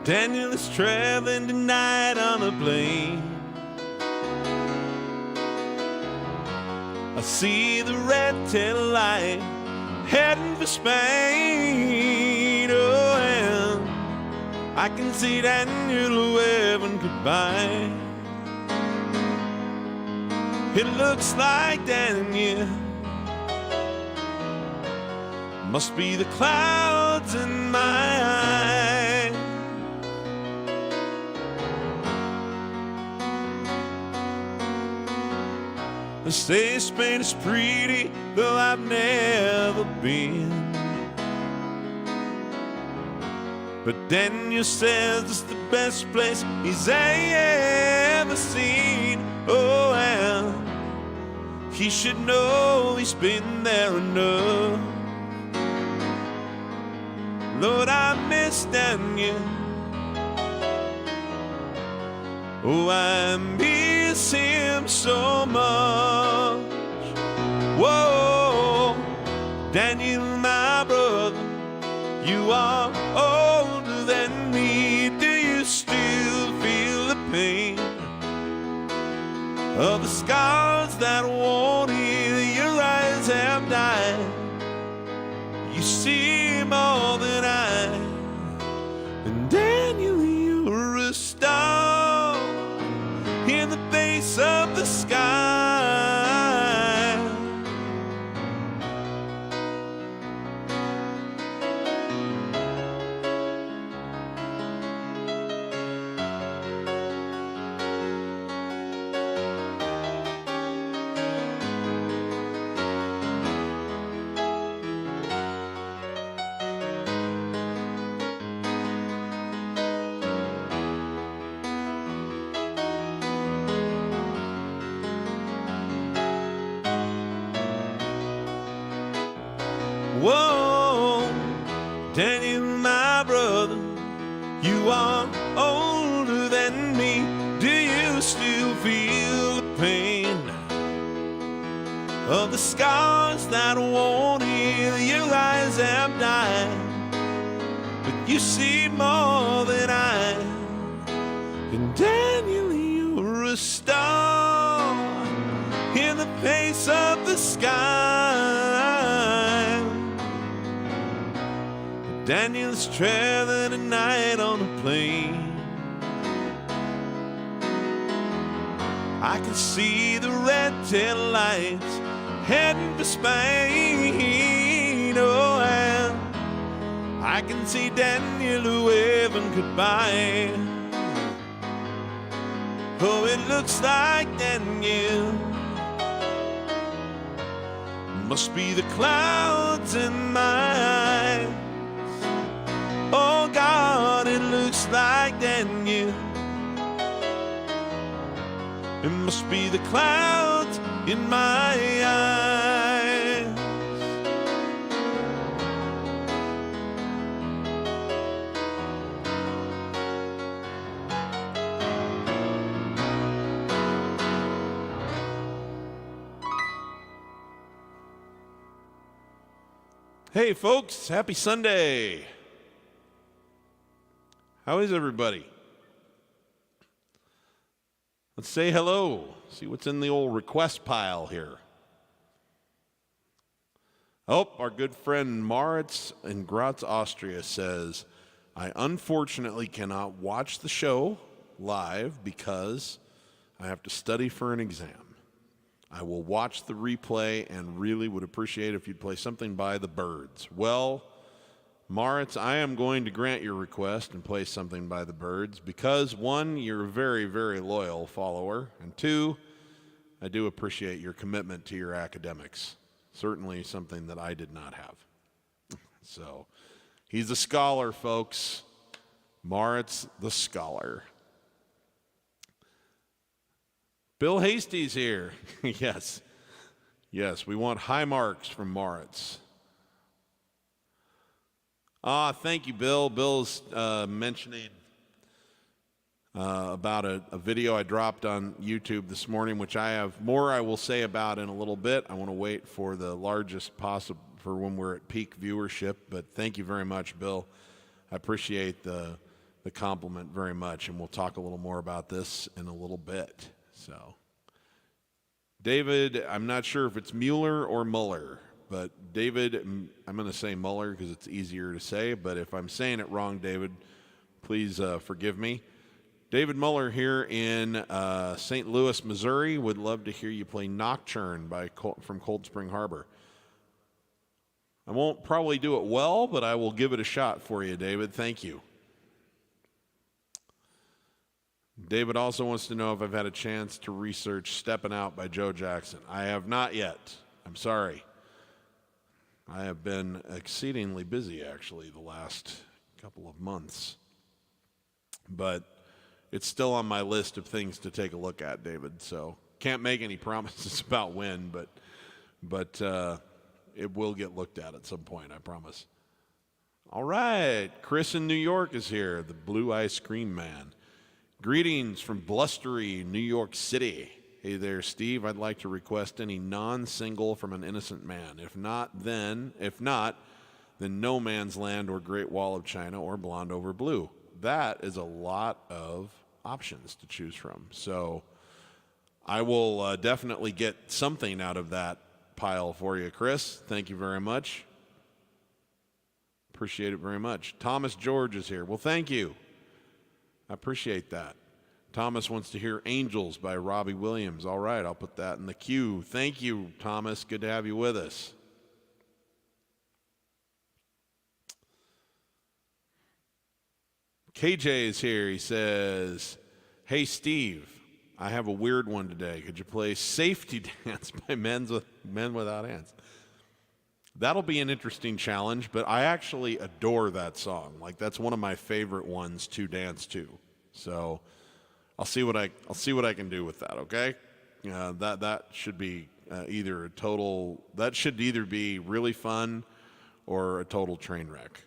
Daniel is traveling tonight on a plane. I see the red tail light heading for Spain. Oh, and I can see Daniel waving goodbye. It looks like Daniel must be the clouds in my eyes. They say Spain is pretty, though I've never been. But Daniel says it's the best place he's ever seen. Oh, and he should know he's been there enough. Lord, I miss Daniel. Oh, I miss him so much. Whoa, Daniel, my brother, you are older than me. Do you still feel the pain of the scars that won't heal? Your eyes have died. You see more than I. And Daniel, you're a star in the face of the sky. Whoa, Daniel, my brother, you are older than me. Do you still feel the pain of the scars that won't heal? Your eyes have died, but you see more than I. And Daniel, you're a star in the face of the sky. Daniel's traveling tonight on a plane. I can see the red tail lights heading for Spain. Oh, and I can see Daniel waving goodbye. Oh, it looks like Daniel must be the clouds in my eyes. Oh God, it looks like Daniel. It must be the clouds in my eyes. Hey folks, happy Sunday. How is everybody? Let's say hello. See what's in the old request pile here. Oh, our good friend Moritz in Graz, Austria says, I unfortunately cannot watch the show live because I have to study for an exam. I will watch the replay and really would appreciate if you'd play something by the Byrds. Well, Moritz, I am going to grant your request and play something by the Byrds because, one, you're a very, very loyal follower, and two, I do appreciate your commitment to your academics. Certainly something that I did not have. So, he's a scholar, folks. Moritz the scholar. Bill Hasty's here. Yes. Yes, we want high marks from Moritz. Thank you, Bill. Bill's mentioning about a video I dropped on YouTube this morning, which I have more I will say about in a little bit. I want to wait for the largest possible, for when we're at peak viewership, but thank you very much, Bill. I appreciate the the compliment very much, and we'll talk a little more about this in a little bit. So, David, I'm not sure if it's Mueller or Muller, but David, I'm going to say Muller because it's easier to say, but if I'm saying it wrong, David, please forgive me. David Muller here in St. Louis, Missouri, would love to hear you play Nocturne from Cold Spring Harbor. I won't probably do it well, but I will give it a shot for you, David. Thank you. David also wants to know if I've had a chance to research Steppin' Out by Joe Jackson. I have not yet. I'm sorry. I have been exceedingly busy, actually, the last couple of months. But it's still on my list of things to take a look at, David. So can't make any promises about when, but it will get looked at some point, I promise. All right. Chris in New York is here, the Blue Ice Cream Man. Greetings from blustery New York City. Hey there, Steve. I'd like to request any non-single from an innocent man. If not, then No Man's Land or Great Wall of China or Blonde Over Blue. That is a lot of options to choose from. So I will definitely get something out of that pile for you, Chris. Thank you very much. Appreciate it very much. Thomas George is here. Well, thank you. I appreciate that. Thomas wants to hear Angels by Robbie Williams. All right, I'll put that in the queue. Thank you, Thomas. Good to have you with us. KJ is here. He says, hey, Steve, I have a weird one today. Could you play Safety Dance by Men Without Hands? That'll be an interesting challenge, but I actually adore that song. Like, that's one of my favorite ones to dance to. So I'll see what I can do with that, okay? That should be that should either be really fun or a total train wreck.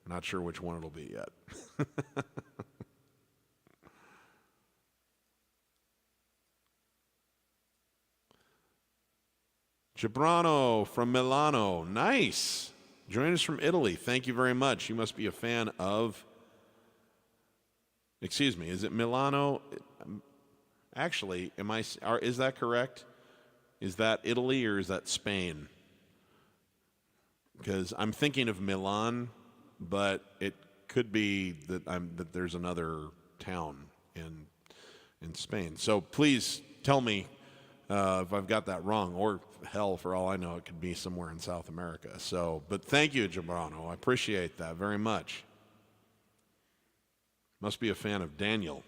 Not sure which one it'll be yet. Gibrano from Milano. Nice. Join us from Italy. Thank you very much. You must be a fan of, excuse me, is it Milano? Actually, is that correct? Is that Italy or is that Spain? Because I'm thinking of Milan, but it could be that there's another town in Spain. So please tell me if I've got that wrong, or hell, for all I know, it could be somewhere in South America. So, but thank you, Gibrano. I appreciate that very much. Must be a fan of Daniel.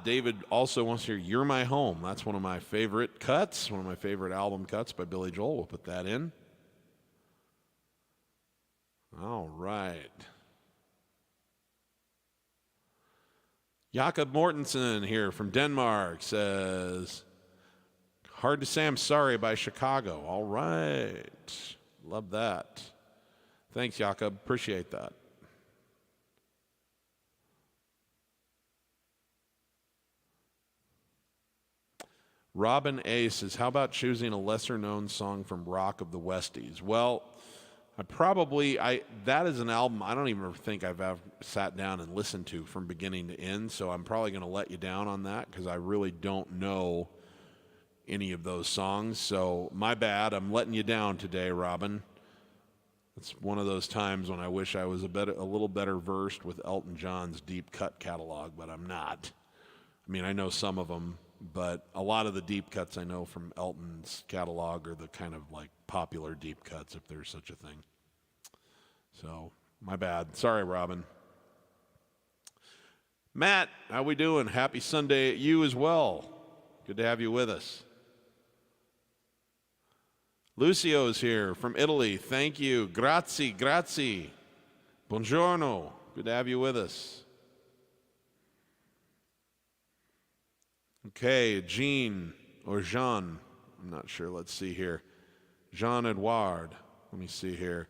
David also wants to hear You're My Home. That's one of my favorite cuts, one of my favorite album cuts by Billy Joel. We'll put that in. All right. Jakob Mortensen here from Denmark says, hard to say I'm sorry by Chicago. All right. Love that. Thanks, Jakob. Appreciate that. Robin A says, how about choosing a lesser-known song from Rock of the Westies? Well, that is an album I don't even think I've ever sat down and listened to from beginning to end, so I'm probably going to let you down on that because I really don't know any of those songs. So my bad. I'm letting you down today, Robin. It's one of those times when I wish I was a little better versed with Elton John's deep cut catalog, but I'm not. I mean, I know some of them, but a lot of the deep cuts I know from Elton's catalog are the kind of like popular deep cuts, if there's such a thing. So, my bad. Sorry, Robin. Matt, how we doing? Happy Sunday at you as well. Good to have you with us. Lucio is here from Italy. Thank you. Grazie, grazie. Buongiorno. Good to have you with us. Okay, Jean, I'm not sure. Let's see here. Jean-Edouard. Let me see here.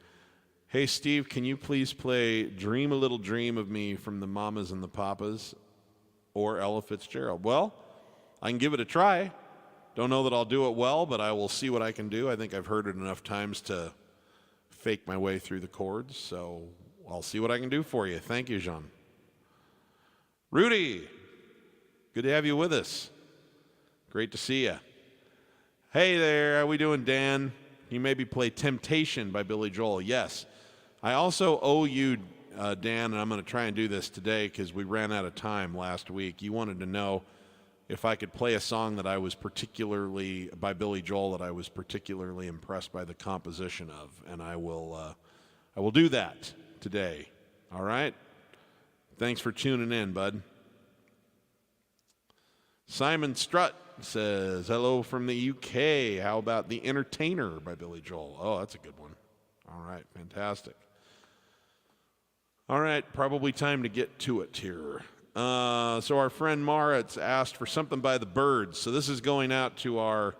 Hey, Steve, can you please play Dream a Little Dream of Me from the Mamas and the Papas or Ella Fitzgerald? Well, I can give it a try. Don't know that I'll do it well, but I will see what I can do. I think I've heard it enough times to fake my way through the chords, so I'll see what I can do for you. Thank you, Jean. Rudy, good to have you with us. Great to see you. Hey there, how we doing, Dan? You maybe play Temptation by Billy Joel. Yes. I also owe you, Dan, and I'm going to try and do this today because we ran out of time last week. You wanted to know if I could play a song that I was particularly, by Billy Joel, that I was particularly impressed by the composition of, and I will do that today. All right? Thanks for tuning in, bud. Simon Strutt says, hello from the UK. How about The Entertainer by Billy Joel? Oh, that's a good one. All right, fantastic. All right, probably time to get to it here. So our friend Moritz asked for something by the Byrds. So this is going out to our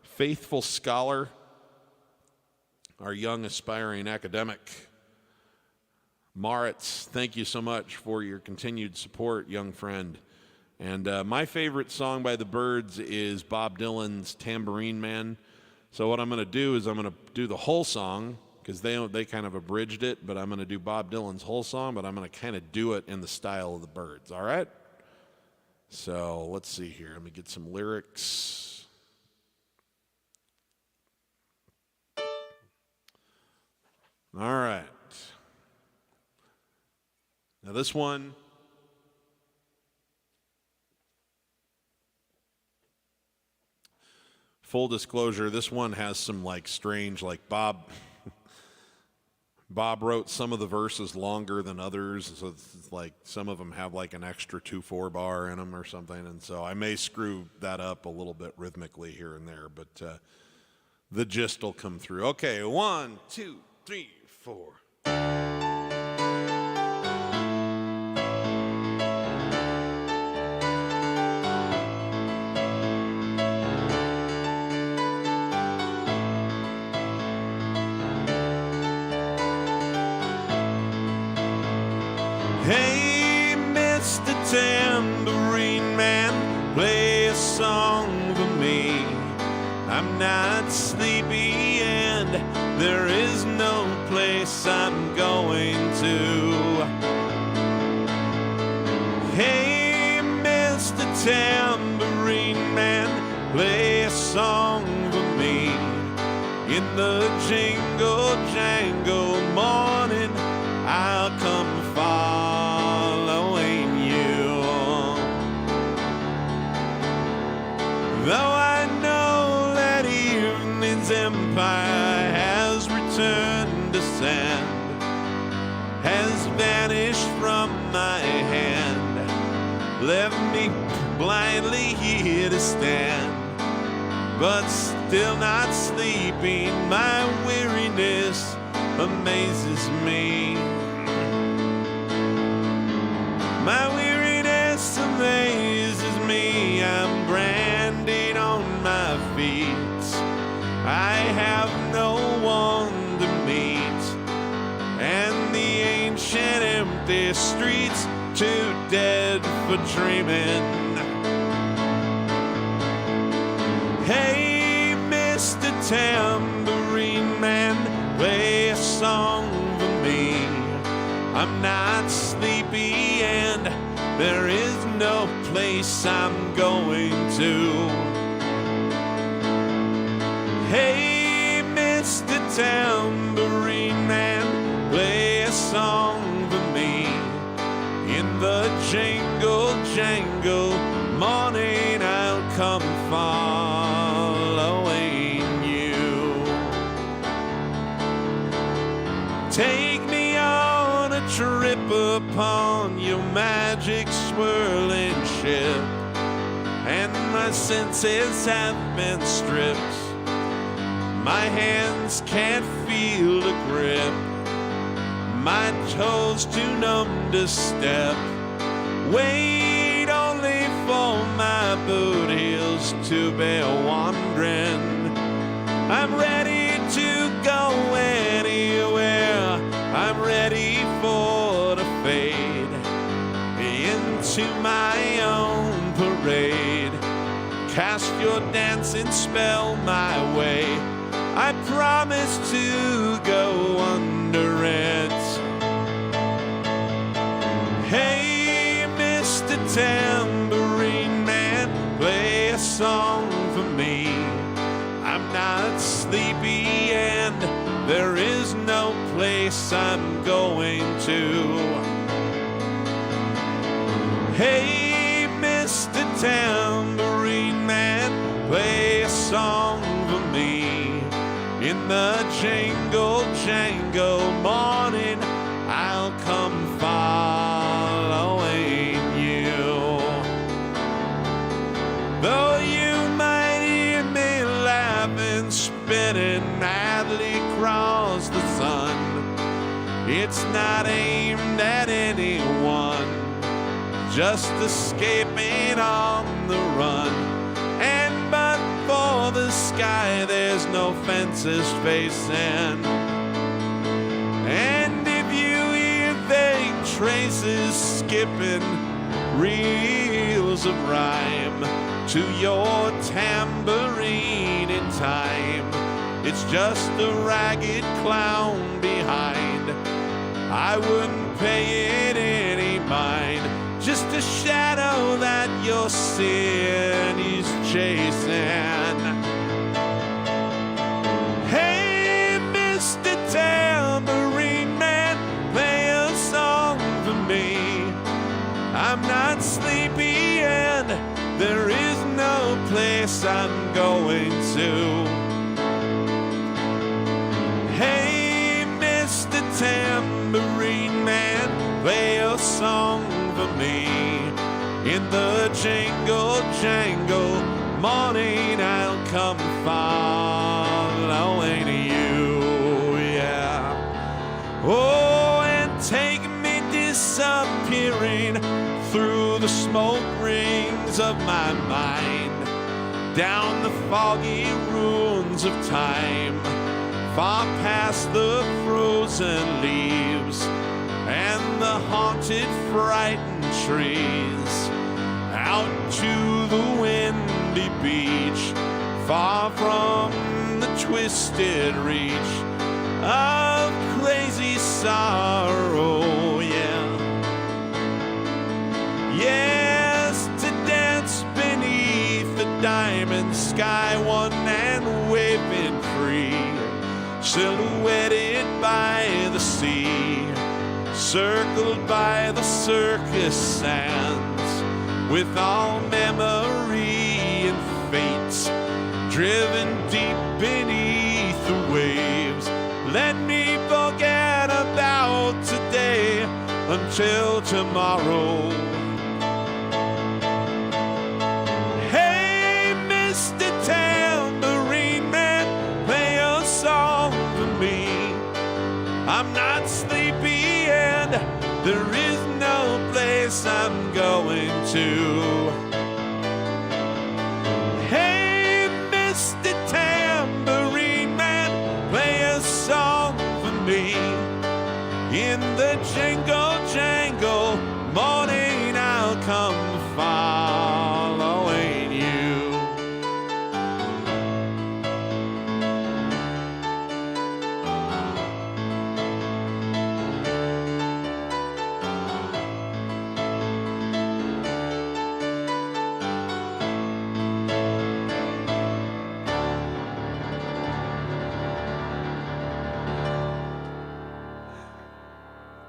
faithful scholar, our young aspiring academic. Moritz, thank you so much for your continued support, young friend. And my favorite song by the Byrds is Bob Dylan's Tambourine Man. So what I'm going to do is I'm going to do the whole song, because they kind of abridged it, but I'm going to do Bob Dylan's whole song, but I'm going to kind of do it in the style of the Byrds, all right? So let's see here. Let me get some lyrics. All right. Now this one, full disclosure, this one has some like strange, like Bob wrote some of the verses longer than others, so it's like some of them have like an extra 2/4 bar in them or something, and so I may screw that up a little bit rhythmically here and there, but the gist will come through. Okay, 1, 2, 3, 4. Hey, Mr. Tambourine Man, play a song for me. I'm not sleepy and there is no place I'm going to. Hey, Mr. Tambourine Man, play a song for me. In the jingle jangle morning, I'll come following you. Though I know that evening's empire has returned to sand, has vanished from my hand, left me blindly here to stand, but still not sleeping. My weariness amazes me. My weariness amazes me. I'm branded on my feet. I have no one to meet, and the ancient empty streets too dead for dreaming. Hey, Mr. Tambourine Man, play a song for me. I'm not sleepy and there is no place I'm going to. Hey, Mr. Tambourine Man, play a song for me. In the jingle jangle morning, I'll come following you. Take me on a trip upon your magic swirling ship, and my senses have been stripped. My hands can't feel the grip, my toes too numb to step. Wait only for my boot heels to be wandering. I'm ready to go anywhere. I'm ready for the fade into my own parade. Cast your dancing spell my way. I promise to go under it. Hey, Mr. Tambourine Man, play a song for me. I'm not sleepy and there is no place I'm going to. Hey, Mr. Tambourine Man, play a song for me. In the jangle, jangle morning, I'll come following you. Though you might hear me laughing, spinning madly across the sun, it's not aimed at anyone, just escaping on the run. And but for the sky, there's no fences facing. And if you hear vague traces skipping reels of rhyme to your tambourine in time, it's just a ragged clown behind. I wouldn't pay it any mind, just a shadow that your sin is chasing. Hey, Mr. Tambourine Man, play a song for me. I'm not sleepy and there is no place I'm going to. Hey, Mr. Tambourine Man, play a song for me. In the jangle, jangle morning, I'll come following you, yeah. Oh, and take me disappearing through the smoke rings of my mind, down the foggy ruins of time, far past the frozen leaves and the haunted, frightened trees, out to the windy beach, far from the twisted reach of crazy sorrow, yeah. Yes, to dance beneath the diamond sky, one and waving free, silhouetted by the sea, circled by the circus sands, with all memory and fate driven deep beneath the waves. Let me forget about today until tomorrow. Hey, Mr. Tambourine Man, play a song for me. I'm not sleepy and there is no place I'm going to. Hey, Mr. Tambourine Man, play a song for me. In the jangle, jangle morning, I'll come following you.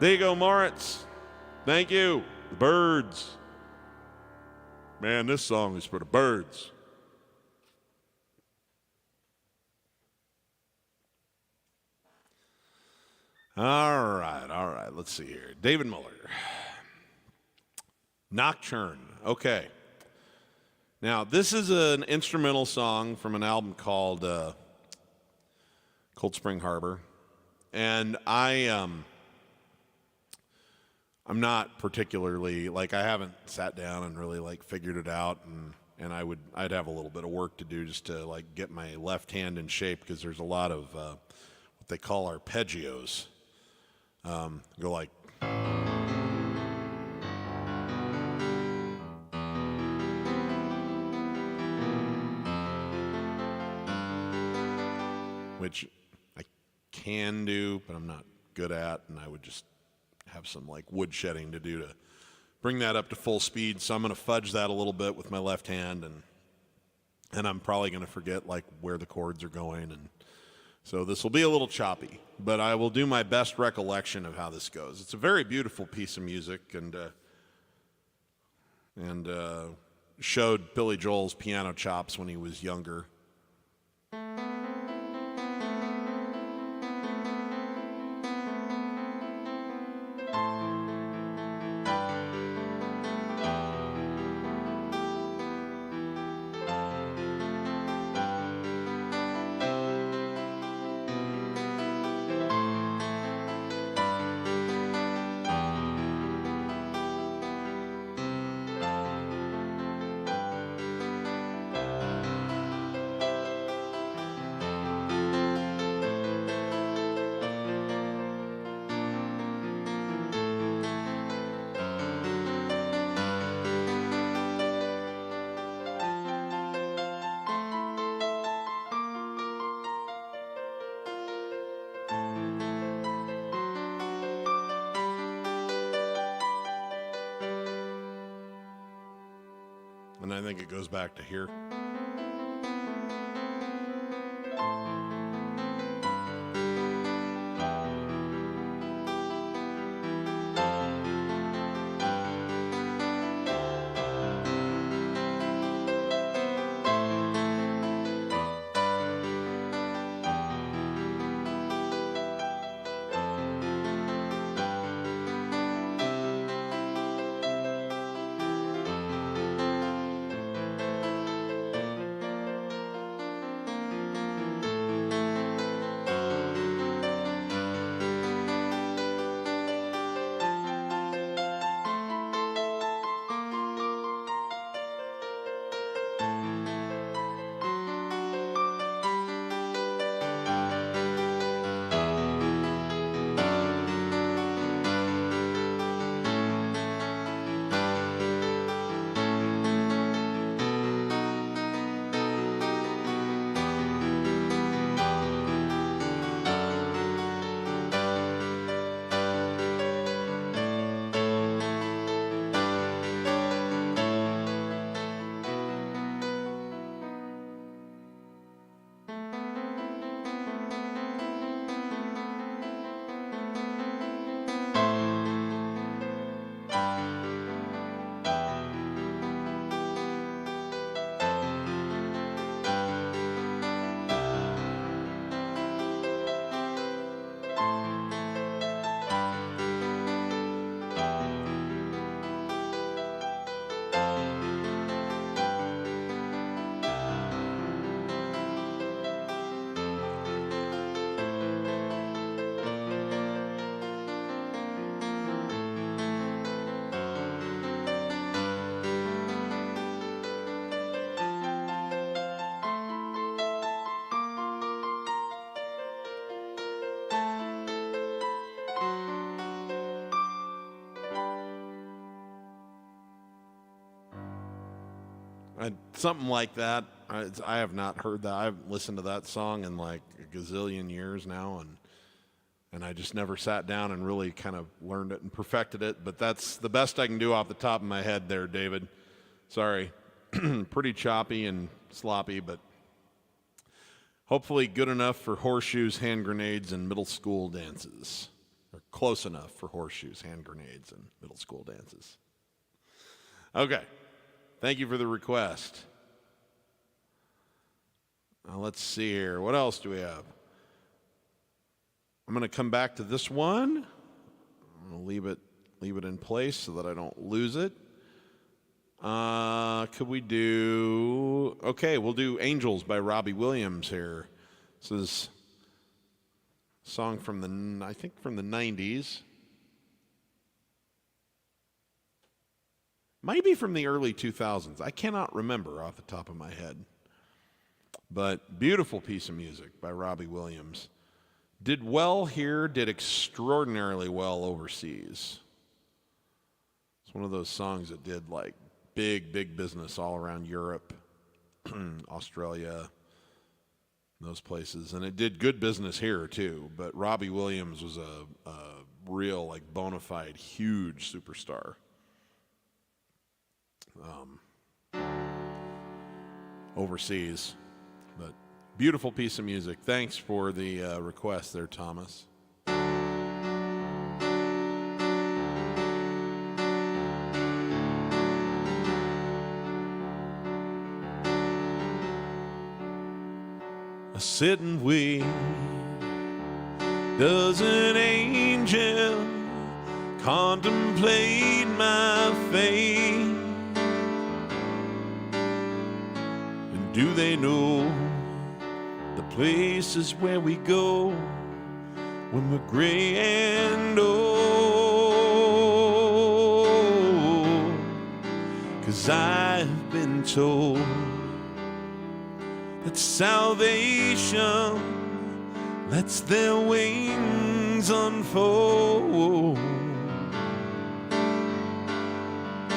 There you go, Moritz. Thank you. The birds. Man, this song is for the birds. All right. Let's see here. David Muller. Nocturne. Okay. Now, this is an instrumental song from an album called Cold Spring Harbor. And I'm not particularly, like, I haven't sat down and really, like, figured it out, and I'd have a little bit of work to do just to, like, get my left hand in shape, because there's a lot of what they call arpeggios. Go like, which I can do, but I'm not good at, and I would just have some like wood shedding to do to bring that up to full speed. So I'm going to fudge that a little bit with my left hand, and I'm probably going to forget like where the chords are going, and so this will be a little choppy, but I will do my best recollection of how this goes. It's a very beautiful piece of music, and showed Billy Joel's piano chops when he was younger. And I think it goes back to here. Something like that. I have not heard that. I haven't listened to that song in like a gazillion years now, and I just never sat down and really kind of learned it and perfected it. But that's the best I can do off the top of my head there, David. Sorry. Pretty choppy and sloppy, but hopefully good enough for horseshoes, hand grenades, and middle school dances. Or close enough for horseshoes, hand grenades, and middle school dances. Okay. Thank you for the request. Now let's see here. What else do we have? I'm going to come back to this one. I'm going to leave it in place so that I don't lose it. Could we do... Okay, we'll do Angels by Robbie Williams here. This is a song from the 90s. Might be from the early 2000s. I cannot remember off the top of my head. But beautiful piece of music by Robbie Williams. Did well here, did extraordinarily well overseas. It's one of those songs that did like big business all around Europe, Australia, those places. And it did good business here, too. But Robbie Williams was a real, like, bona fide, huge superstar. Overseas. But beautiful piece of music. Thanks for the request there, Thomas. I sit and wait. Does an angel contemplate my fate? And do they know the places where we go when we're gray and old? 'Cause I've been told that salvation lets their wings unfold.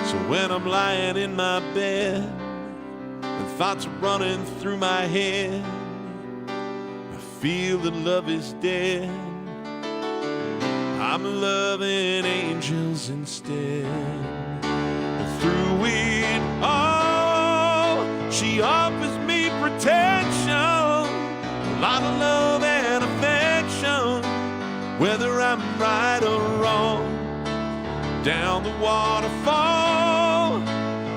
So when I'm lying in my bed and thoughts are running through my head, I feel that love is dead. I'm loving angels instead. And through it all, she offers me protection, a lot of love and affection, whether I'm right or wrong. Down the waterfall,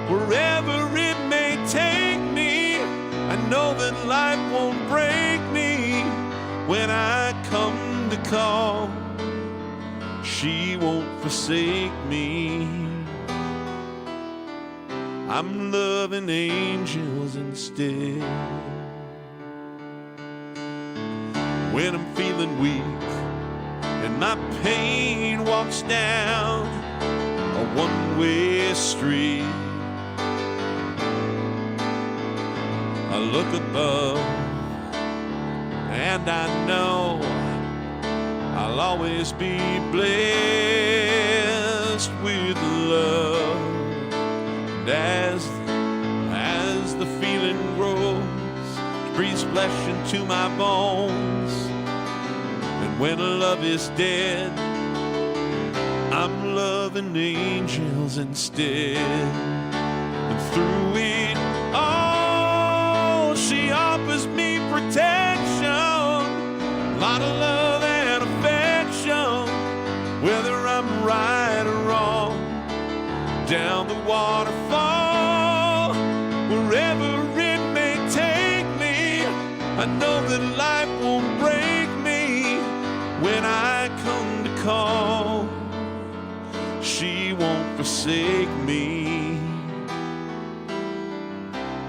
wherever it may take me, I know that life won't break me when I come to call. She won't forsake me. I'm loving angels instead. When I'm feeling weak and my pain walks down a one-way street, I look above and I know I'll always be blessed with love. And as the feeling grows, it breathes flesh into my bones. And when love is dead, I'm loving angels instead. And through it all, she offers me protection, a lot of love and affection, whether I'm right or wrong. Down the waterfall, wherever it may take me, I know that life won't break me when I come to call. She won't forsake me.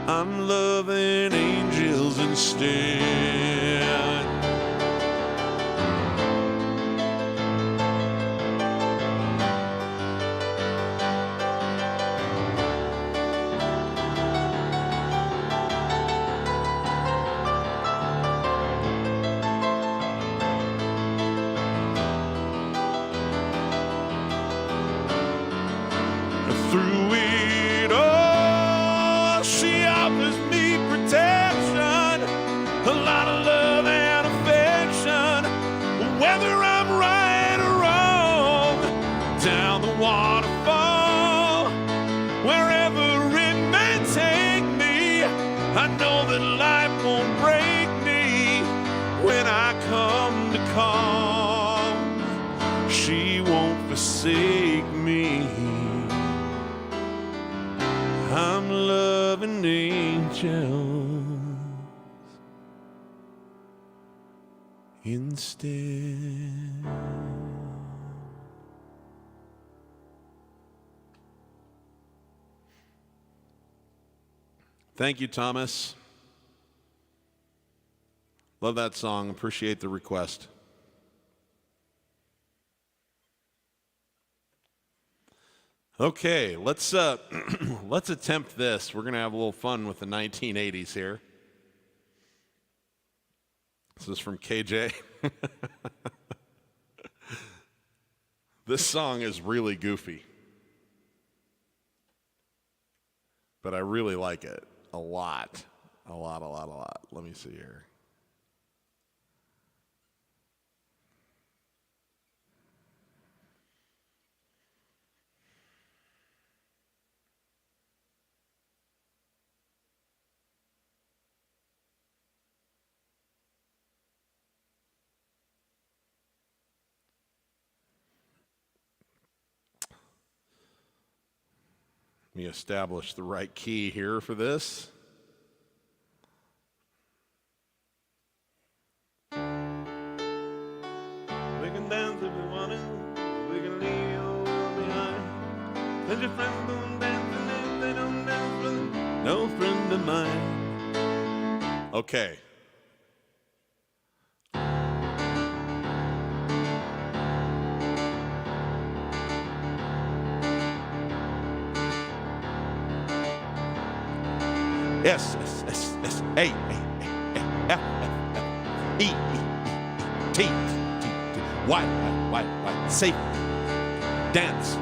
I'm loving angels instead. Through it all, she offers me protection, a lot of love and affection, whether I'm right or wrong. Down the waterfall, wherever it may take me, I know that life won't break me when I come to call. She won't forsake me. I'm loving angels instead. Thank you, Thomas. Love that song. Appreciate the request. Okay, let's attempt this. We're going to have a little fun with the 1980s here. This is from KJ. This song is really goofy, but I really like it a lot. Let me see here. me establish the right key here for this. We can dance if we want to. We can leave your world behind. Let your friends don't dance, and if they don't dance, well, no friend of mine. Okay. S S S S A A F F F E E T T T Y Y Y safe dance.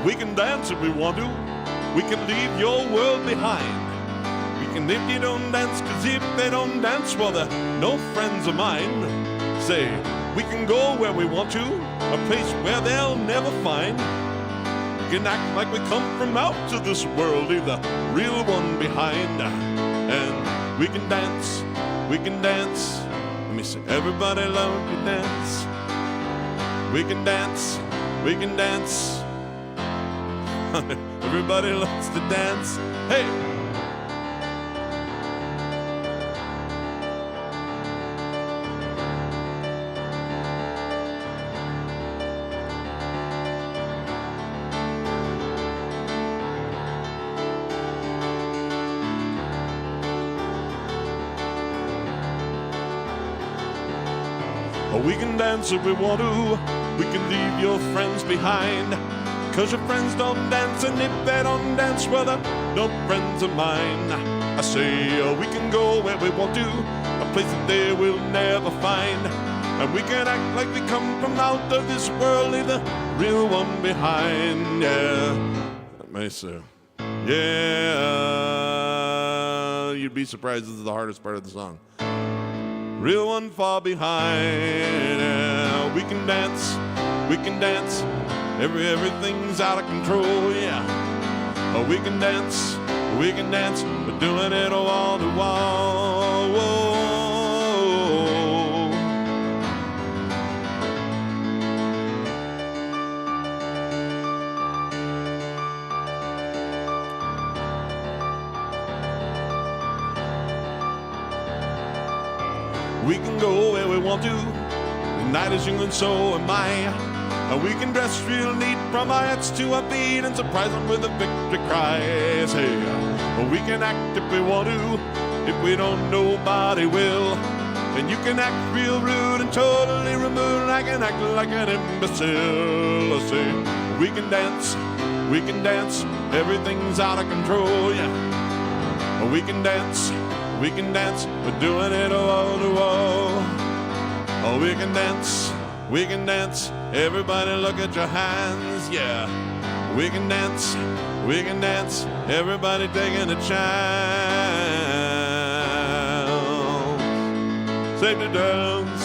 We can dance if we want to. We can leave your world behind. We can if you don't dance, cause if they don't dance, well, they're no friends of mine. Say, we can go where we want to, a place where they'll never find. We can act like we come from out of this world, leave the real one behind. And we can dance, we can dance. Let me say, everybody love to dance. We can dance, we can dance. Everybody loves to dance. Hey! We can dance if we want to. We can leave your friends behind. Cause your friends don't dance, and if they don't dance, well, they're no friends of mine. I say, we can go where we want to, a place that they will never find. And we can act like we come from out of this world, leave the real one behind. Yeah, Mesa. Yeah, you'd be surprised this is the hardest part of the song. Real one far behind. Yeah, we can dance, we can dance. Everything's out of control, yeah. We can dance, we're doing it wall to wall. Whoa. We can go where we want to. The night is young and so am I. And we can dress real neat from our heads to our feet and surprise them with a victory cry. Hey, we can act if we want to. If we don't, nobody will. And you can act real rude and totally removed. I can act like an imbecile. I say, we can dance, everything's out of control, yeah. We can dance, we're doing it wall to wall. We can dance, everybody look at your hands, yeah. We can dance, everybody taking a chance. Safety dance,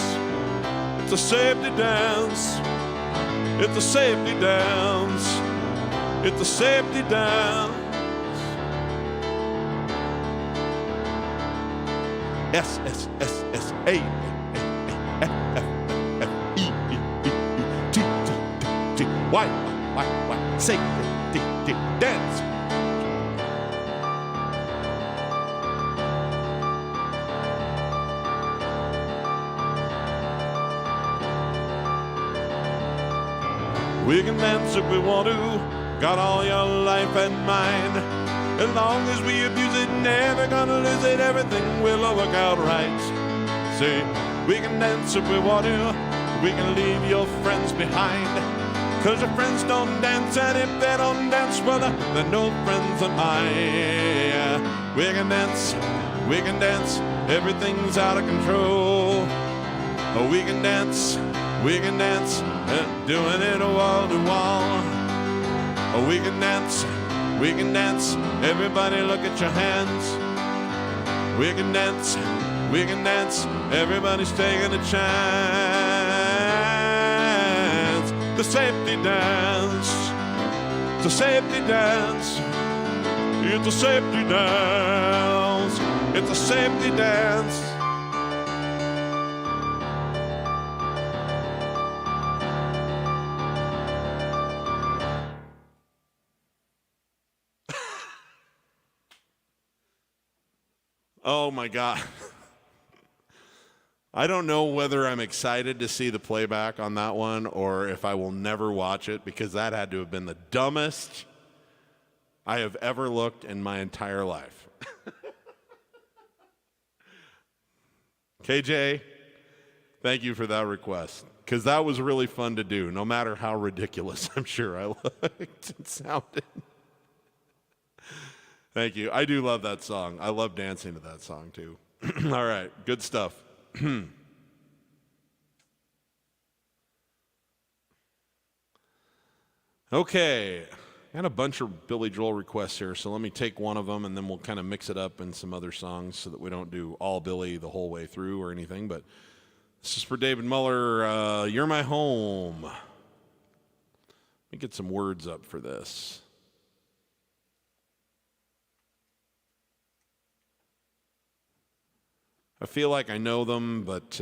it's a safety dance. It's a safety dance. It's a safety dance. S S S S A F F F E E E T T T Y Y Y safety dance. We can dance if we want to, got all your life and mine. As long as we abuse it, never gonna lose it, everything will work out right. See, we can dance if we want to, we can leave your friends behind. Cause your friends don't dance, and if they don't dance, well, they're no friends of mine. We can dance, everything's out of control. We can dance, doing it wall to wall. We can dance, everybody look at your hands. We can dance, everybody's taking a chance. the safety dance. It's a safety dance. It's a safety dance. It's a safety dance. Oh my God. I don't know whether I'm excited to see the playback on that one or if I will never watch it, because that had to have been the dumbest I have ever looked in my entire life. KJ, thank you for that request, because that was really fun to do, no matter how ridiculous I'm sure I looked and sounded. Thank you. I do love that song. I love dancing to that song, too. All right, good stuff. Okay, I got a bunch of Billy Joel requests here, so let me take one of them, and then we'll kind of mix it up in some other songs so that we don't do all Billy the whole way through or anything. But this is for David Muller, You're My Home. Let me get some words up for this. I feel like I know them, but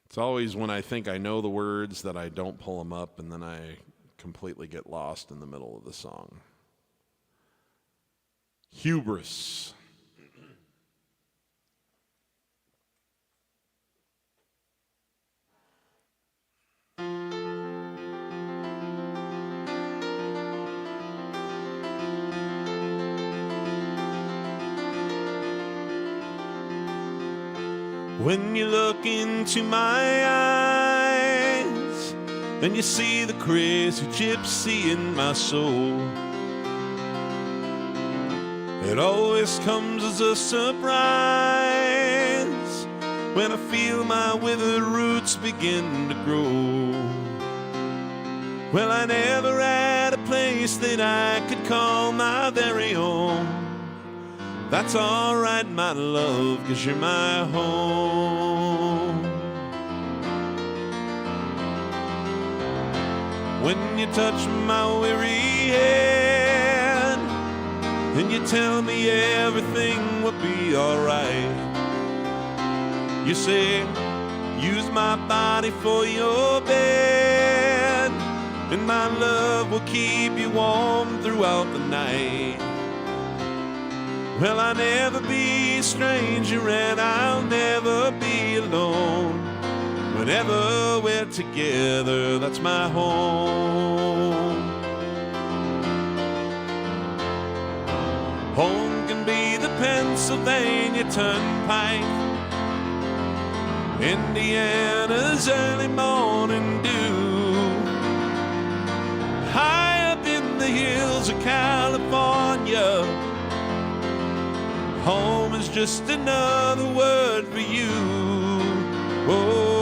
it's always when I think I know the words that I don't pull them up, and then I completely get lost in the middle of the song. Hubris. When you look into my eyes and you see the crazy gypsy in my soul, it always comes as a surprise when I feel my withered roots begin to grow. Well, I never had a place that I could call my very own. That's all right, my love, 'cause you're my home. When you touch my weary head and you tell me everything will be all right, you say, use my body for your bed, and my love will keep you warm throughout the night. Well, I'll never be a stranger and I'll never be alone. Whenever we're together, that's my home. Home can be the Pennsylvania Turnpike, Indiana's early morning dew, high up in the hills of California. Home is just another word for you. Oh.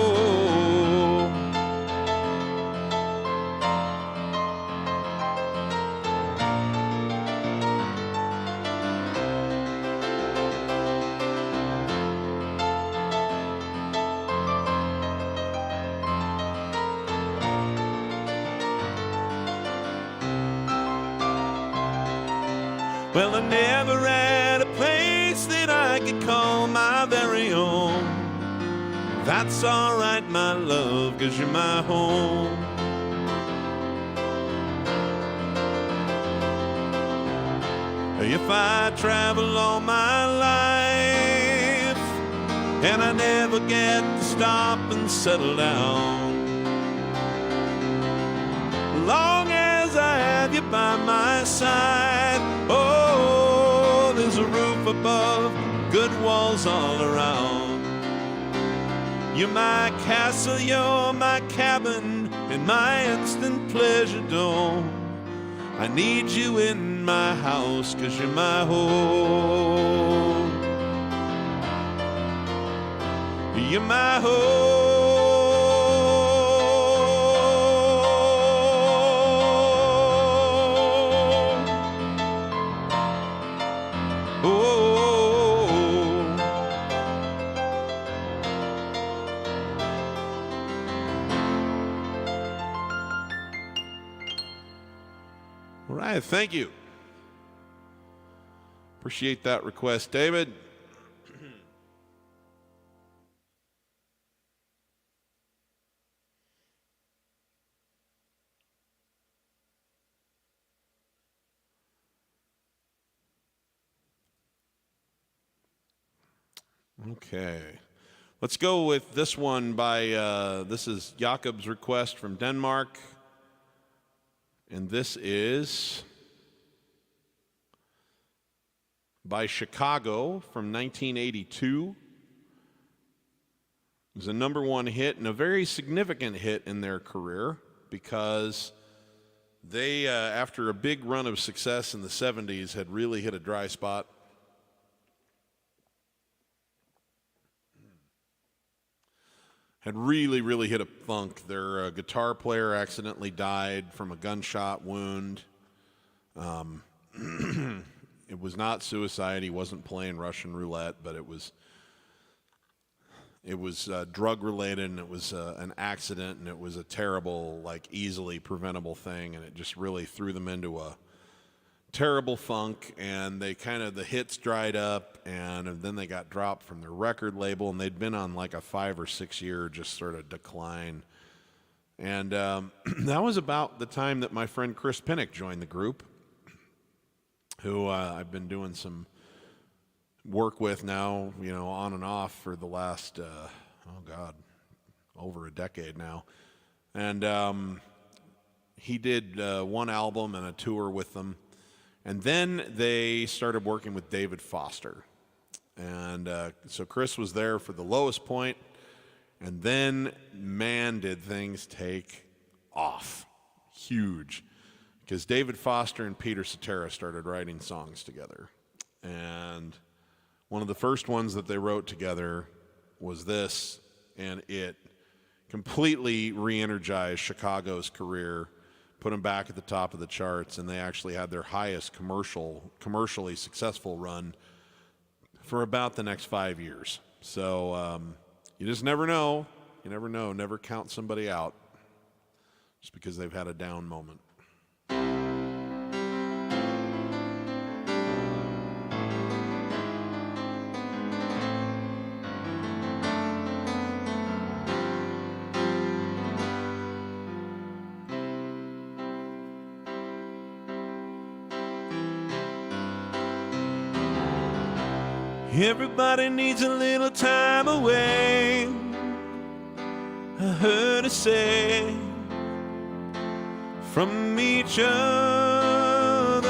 Well, I never had a place that I could call my very own. That's all right, my love, 'cause you're my home. If I travel all my life and I never get to stop and settle down, long as I have you by my side, oh, there's a roof above, good walls all around. You're my castle, you're my cabin, and my instant pleasure dome. I need you in my house, 'cause you're my home. You're my home. All right, thank you. Appreciate that request, David. Okay. Let's go with this one by, this is Jakob's request from Denmark. And this is by Chicago from 1982. It was a #1 hit and a very significant hit in their career because they, after a big run of success in the 70s, had really hit a dry spot. Had really hit a funk. Their guitar player accidentally died from a gunshot wound. It was not suicide. He wasn't playing Russian roulette, but it was drug related, and it was an accident, and it was a terrible, like, easily preventable thing, and it just really threw them into a terrible funk, and they the hits dried up, and then they got dropped from their record label, and they'd been on like a 5 or 6 year just sort of decline. And that was about the time that my friend Chris Pinnock joined the group, who I've been doing some work with now, on and off for the last, over a decade now. And he did one album and a tour with them. And then they started working with David Foster. And so Chris was there for the lowest point. And then, man, did things take off. Huge. Because David Foster and Peter Cetera started writing songs together. And one of the first ones that they wrote together was this. And it completely re-energized Chicago's career, put them back at the top of the charts, and they actually had their highest commercially successful run for about the next 5 years. So you just never know. You never know. Never count somebody out just because they've had a down moment. Everybody needs a little time away, I heard her say, from each other.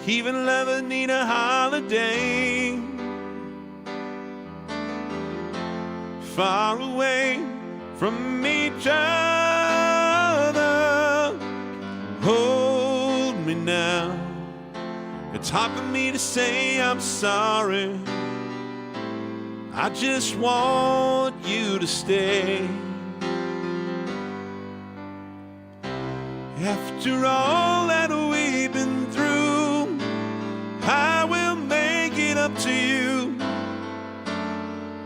Even lovers need a holiday, far away from each other. Hold me now. It's hard for me to say I'm sorry. I just want you to stay. After all that we've been through, I will make it up to you.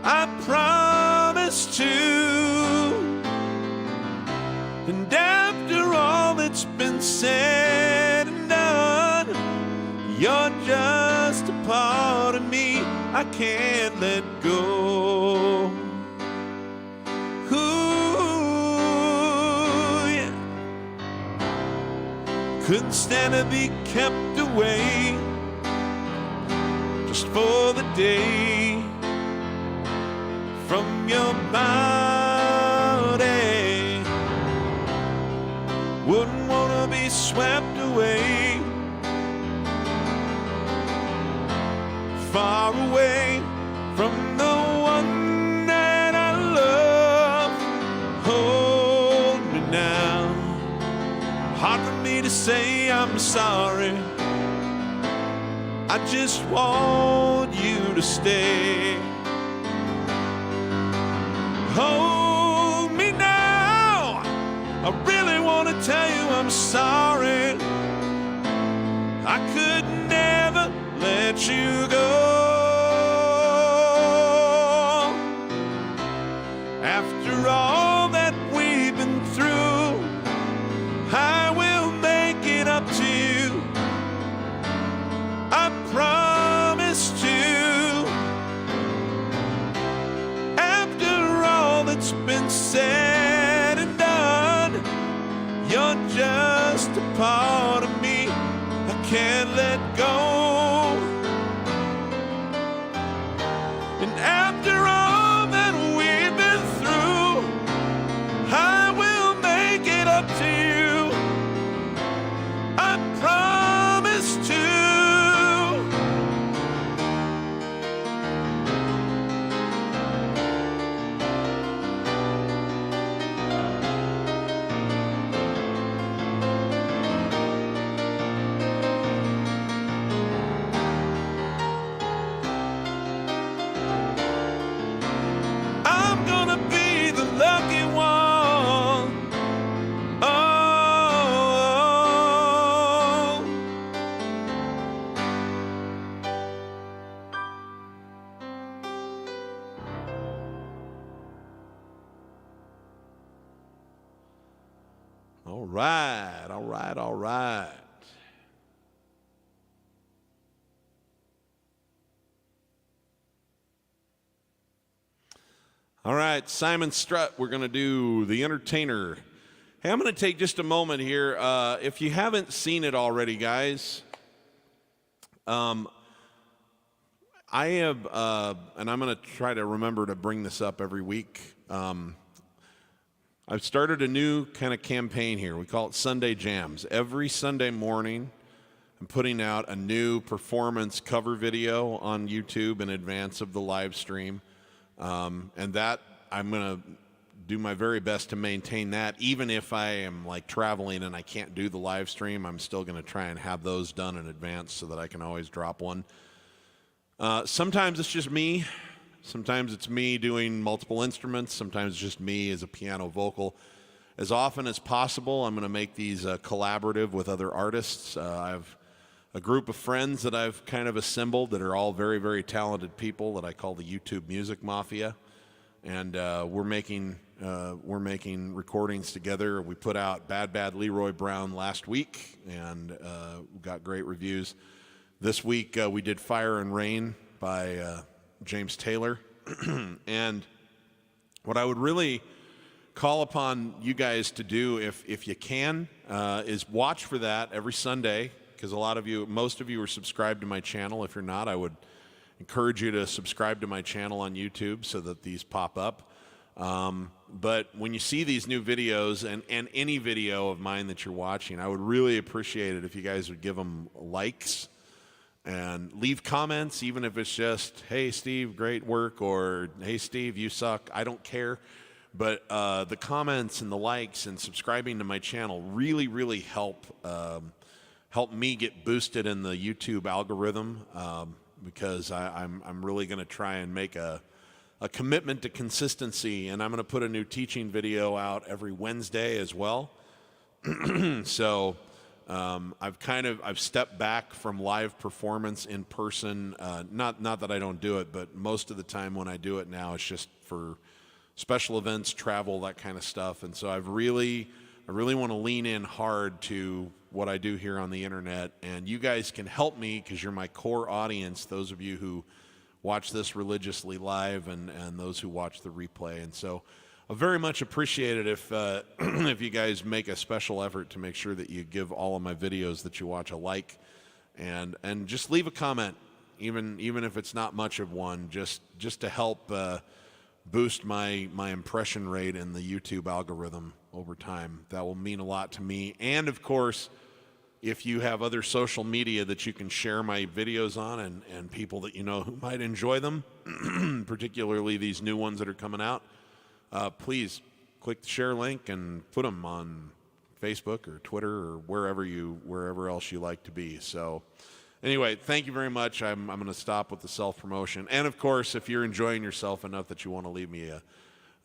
I promise to. And after all that's been said and done, you're just a part of me I can't let go. Ooh, yeah. Couldn't stand to be kept away just for the day from your body. Wouldn't wanna be swept away, far away from the one that I love. Hold me now. Hard for me to say I'm sorry. I just want you to stay. Hold me now. I really want to tell you I'm sorry. I could never let you go. After all that we've been through, I you're just a part of me I can't let go. And after all that we've been through, I will make it up to you. I promise to. I'm gonna be the lucky one. Oh. All right, all right, all right. All right, Simon Strutt, we're going to do The Entertainer. Hey, I'm going to take just a moment here. If you haven't seen it already, guys, I have, and I'm going to try to remember to bring this up every week. I've started a new kind of campaign here. We call it Sunday Jams. Every Sunday morning, I'm putting out a new performance cover video on YouTube in advance of the live stream. And that I'm going to do my very best to maintain that. Even if I am like traveling and I can't do the live stream, I'm still going to try and have those done in advance so that I can always drop one. Sometimes it's just me. Sometimes it's me doing multiple instruments. Sometimes it's just me as a piano vocal. As often as possible, I'm going to make these collaborative with other artists. I have a group of friends that I've kind of assembled that are all very, very talented people that I call the YouTube Music Mafia. And we're making recordings together. We put out Bad Bad Leroy Brown last week, and we got great reviews. This week we did Fire and Rain by James Taylor. And what I would really call upon you guys to do, if you can, is watch for that every Sunday, because most of you are subscribed to my channel. If you're not, I would encourage you to subscribe to my channel on YouTube so that these pop up. But when you see these new videos and any video of mine that you're watching, I would really appreciate it if you guys would give them likes and leave comments, even if it's just, hey, Steve, great work, or hey, Steve, you suck. I don't care. But the comments and the likes and subscribing to my channel really, really help me get boosted in the YouTube algorithm, because I'm really going to try and make a commitment to consistency, and I'm going to put a new teaching video out every Wednesday as well. So I've stepped back from live performance in person. Not that I don't do it, but most of the time when I do it now, it's just for special events, travel, that kind of stuff. And so I really want to lean in hard to what I do here on the internet, and you guys can help me because you're my core audience, those of you who watch this religiously live and those who watch the replay. And so I very much appreciate it if if you guys make a special effort to make sure that you give all of my videos that you watch a like, and just leave a comment, even if it's not much of one, just to help boost my impression rate in the YouTube algorithm over time. That will mean a lot to me. And of course, if you have other social media that you can share my videos on, and people that you know who might enjoy them, particularly these new ones that are coming out, please click the share link and put them on Facebook or Twitter or wherever else you like to be. So anyway, thank you very much. I'm going to stop with the self-promotion. And of course, if you're enjoying yourself enough that you want to leave me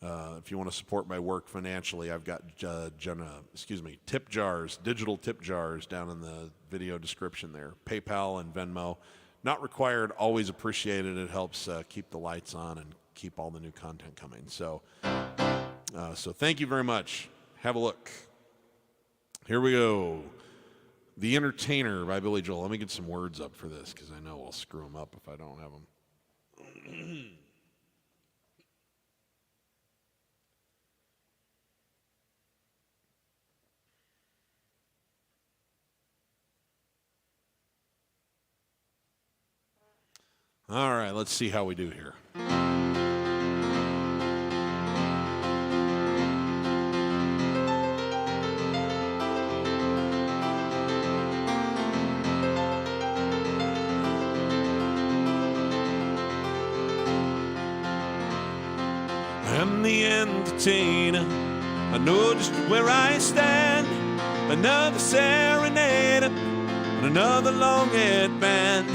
if you want to support my work financially, I've got tip jars, digital tip jars down in the video description there. PayPal and Venmo. Not required, always appreciated. It helps keep the lights on and keep all the new content coming. So thank you very much. Have a look. Here we go. The Entertainer by Billy Joel. Let me get some words up for this because I know I'll screw them up if I don't have them. All right, let's see how we do here. I'm the entertainer. I know just where I stand. Another serenade and another long-haired band.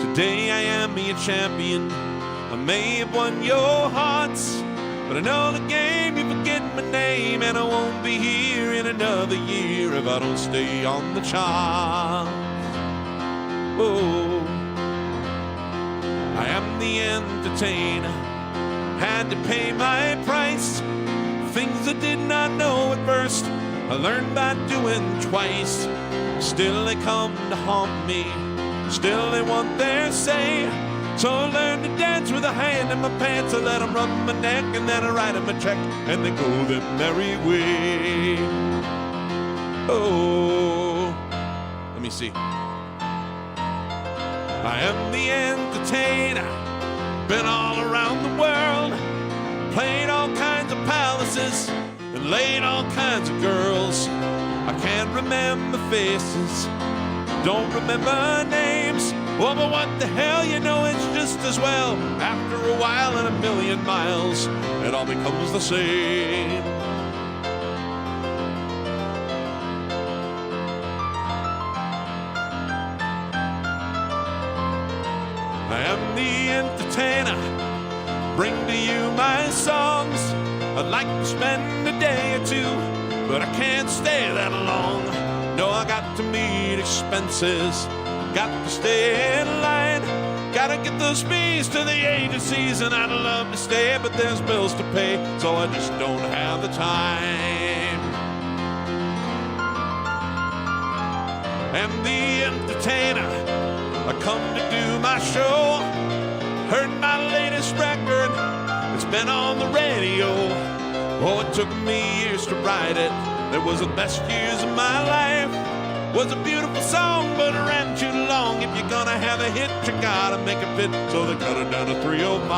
Today I am your champion. I may have won your hearts, but I know the game, you forget my name, and I won't be here in another year if I don't stay on the chart. Oh, I am the entertainer. Had to pay my price. Things I did not know at first, I learned by doing twice. Still they come to haunt me, still they want their say. So I learned to dance with a hand in my pants. I let them rub my neck and then I write them a check and they go their merry way. Oh, let me see. I am the entertainer. Been all around the world, played all kinds of palaces and laid all kinds of girls. I can't remember faces, don't remember names. Oh, but what the hell, you know it's just as well. After a while and a million miles, it all becomes the same. I am the entertainer, bring to you my songs. I'd like to spend a day or two, but I can't stay that long. No, I got to meet expenses, got to stay in line, gotta get those fees to the agencies, and I'd love to stay, but there's bills to pay, so I just don't have the time. I'm the entertainer, I come to do my show. Heard my latest record, it's been on the radio. Oh, it took me years to write it. It was the best years of my life. Was a beautiful song, but it ran too long. If you're gonna have a hit, you gotta make it fit. So they cut it down to 305.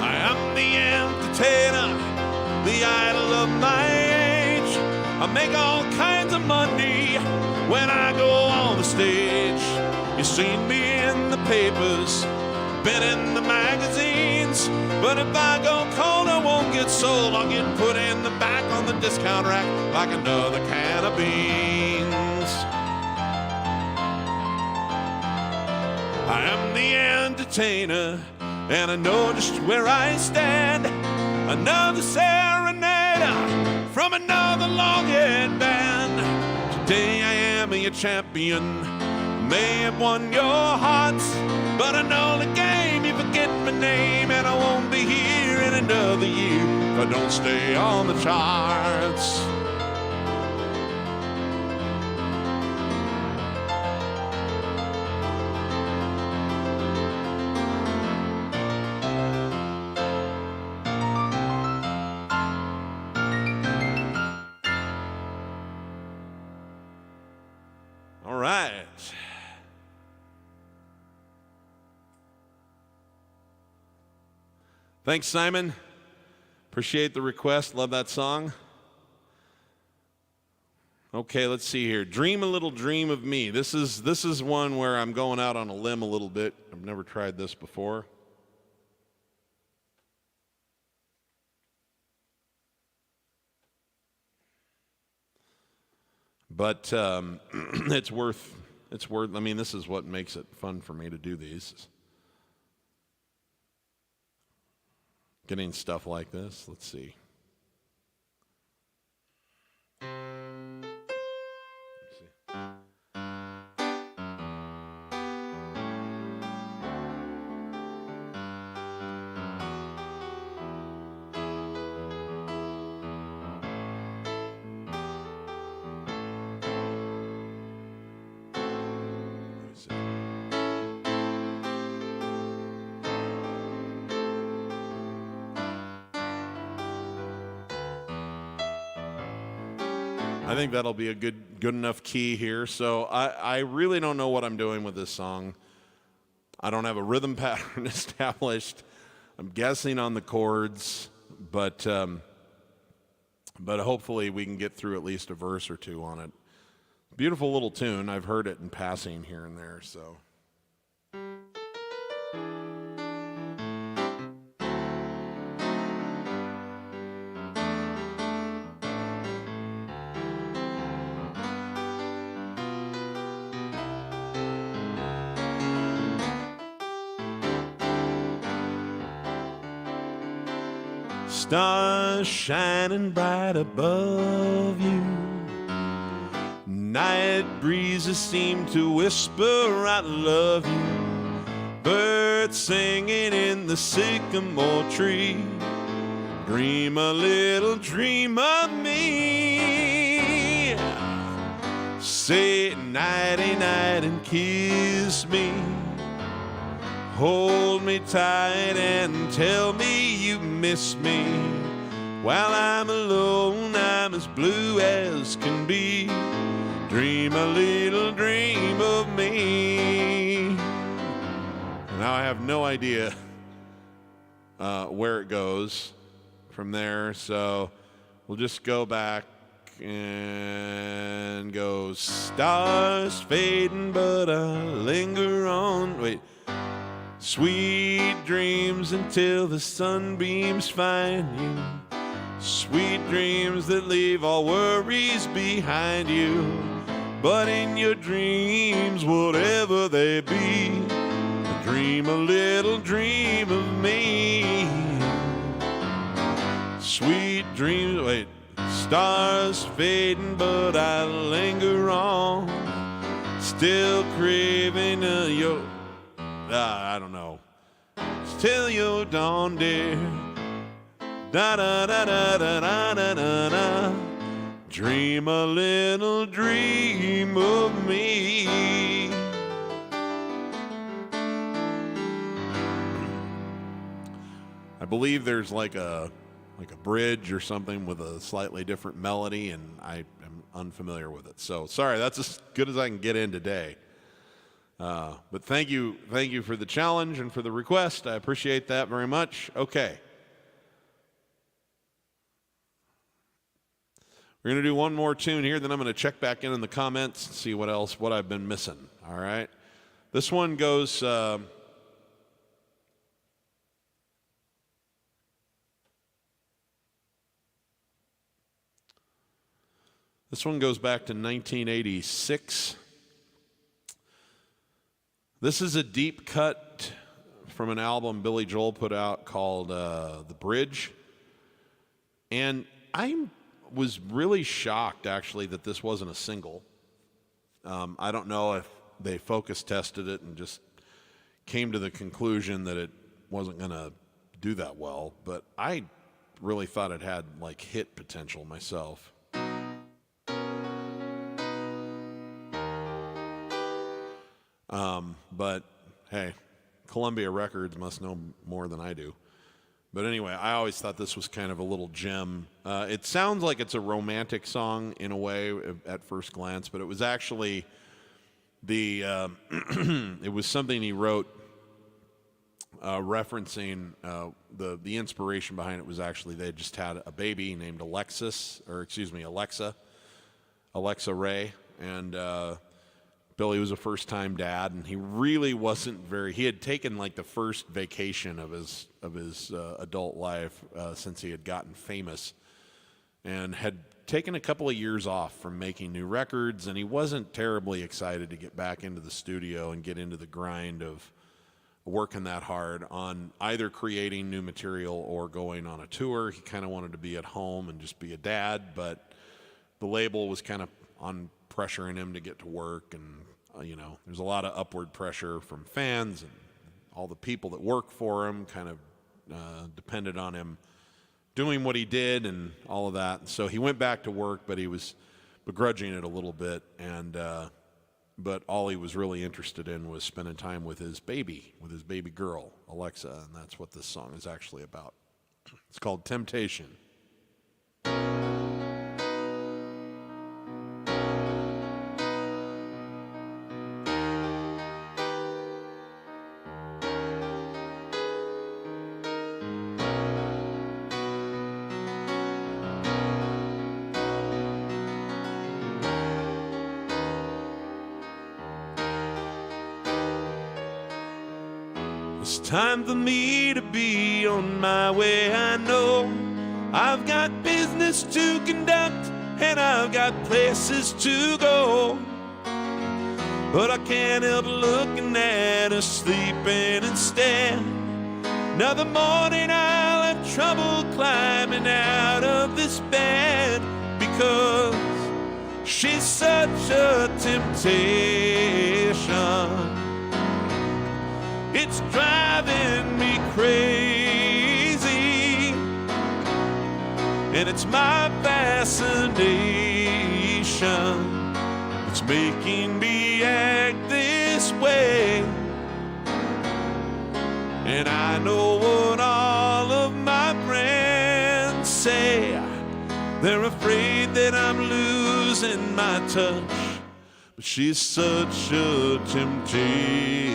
I am the entertainer, the idol of my age. I make all kinds of money when I go on the stage. You've seen me in the papers, been in the magazines, but if I go cold, I won't get sold. I'll get put in the back on the discount rack like another can of beans. I am the entertainer, and I know just where I stand. Another serenader from another long-haired band. Today I am your champion. May have won your hearts, but I know the game, you forget my name, and I won't be here in another year if I don't stay on the charts. All right. Thanks, Simon. Appreciate the request. Love that song. Okay, let's see here. Dream a Little Dream of Me. This is one where I'm going out on a limb a little bit. I've never tried this before. But it's worth, I mean, this is what makes it fun for me to do these. Getting stuff like this. Let's see. I think that'll be a good enough key here. So I really don't know what I'm doing with this song. I don't have a rhythm pattern established. I'm guessing on the chords, but hopefully we can get through at least a verse or two on it. Beautiful little tune. I've heard it in passing here and there, so. Stars shining bright above you. Night breezes seem to whisper, I love you. Birds singing in the sycamore tree. Dream a little dream of me. Say nighty night and kiss me. Hold me tight and tell me you miss me. While I'm alone, I'm as blue as can be. Dream a little dream of me. Now I have no idea where it goes from there, so we'll just go back and go stars fading, but I linger on. Wait. Sweet dreams until the sunbeams find you. Sweet dreams that leave all worries behind you. But in your dreams, whatever they be, dream a little dream of me. Sweet dreams, wait, stars fading, but I linger on. Still craving your, I don't know. Till your dawn, dear. Da da da da da da da da da. Dream a little dream of me. I believe there's like a bridge or something with a slightly different melody, and I am unfamiliar with it. So sorry, that's as good as I can get in today. But thank you for the challenge and for the request. I appreciate that very much. Okay. We're going to do one more tune here, then I'm going to check back in the comments and see what I've been missing. All right. This one goes, back to 1986. This is a deep cut from an album Billy Joel put out called The Bridge. And I was really shocked, actually, that this wasn't a single. I don't know if they focus tested it and just came to the conclusion that it wasn't going to do that well. But I really thought it had, like, hit potential myself. But hey, Columbia Records must know more than I do. But anyway, I always thought this was kind of a little gem. It sounds like it's a romantic song in a way at first glance, but it was actually it was something he wrote referencing the inspiration behind it was actually they just had a baby named Alexa Ray, and Billy was a first-time dad, and he really wasn't he had taken like the first vacation of his adult life since he had gotten famous, and had taken a couple of years off from making new records, and he wasn't terribly excited to get back into the studio and get into the grind of working that hard on either creating new material or going on a tour. He kind of wanted to be at home and just be a dad, but the label was kind of on pressuring him to get to work, and there's a lot of upward pressure from fans, and all the people that work for him kind of depended on him doing what he did and all of that. So he went back to work, but he was begrudging it a little bit, and but all he was really interested in was spending time with his baby girl, Alexa, and that's what this song is actually about. It's called Temptation. It's time for me to be on my way. I know I've got business to conduct and I've got places to go, but I can't help looking at her sleeping instead. Another morning I'll have trouble climbing out of this bed, because she's such a temptation. It's driving me crazy, and it's my fascination. It's making me act this way. And I know what all of my friends say. They're afraid that I'm losing my touch, but she's such a temptation.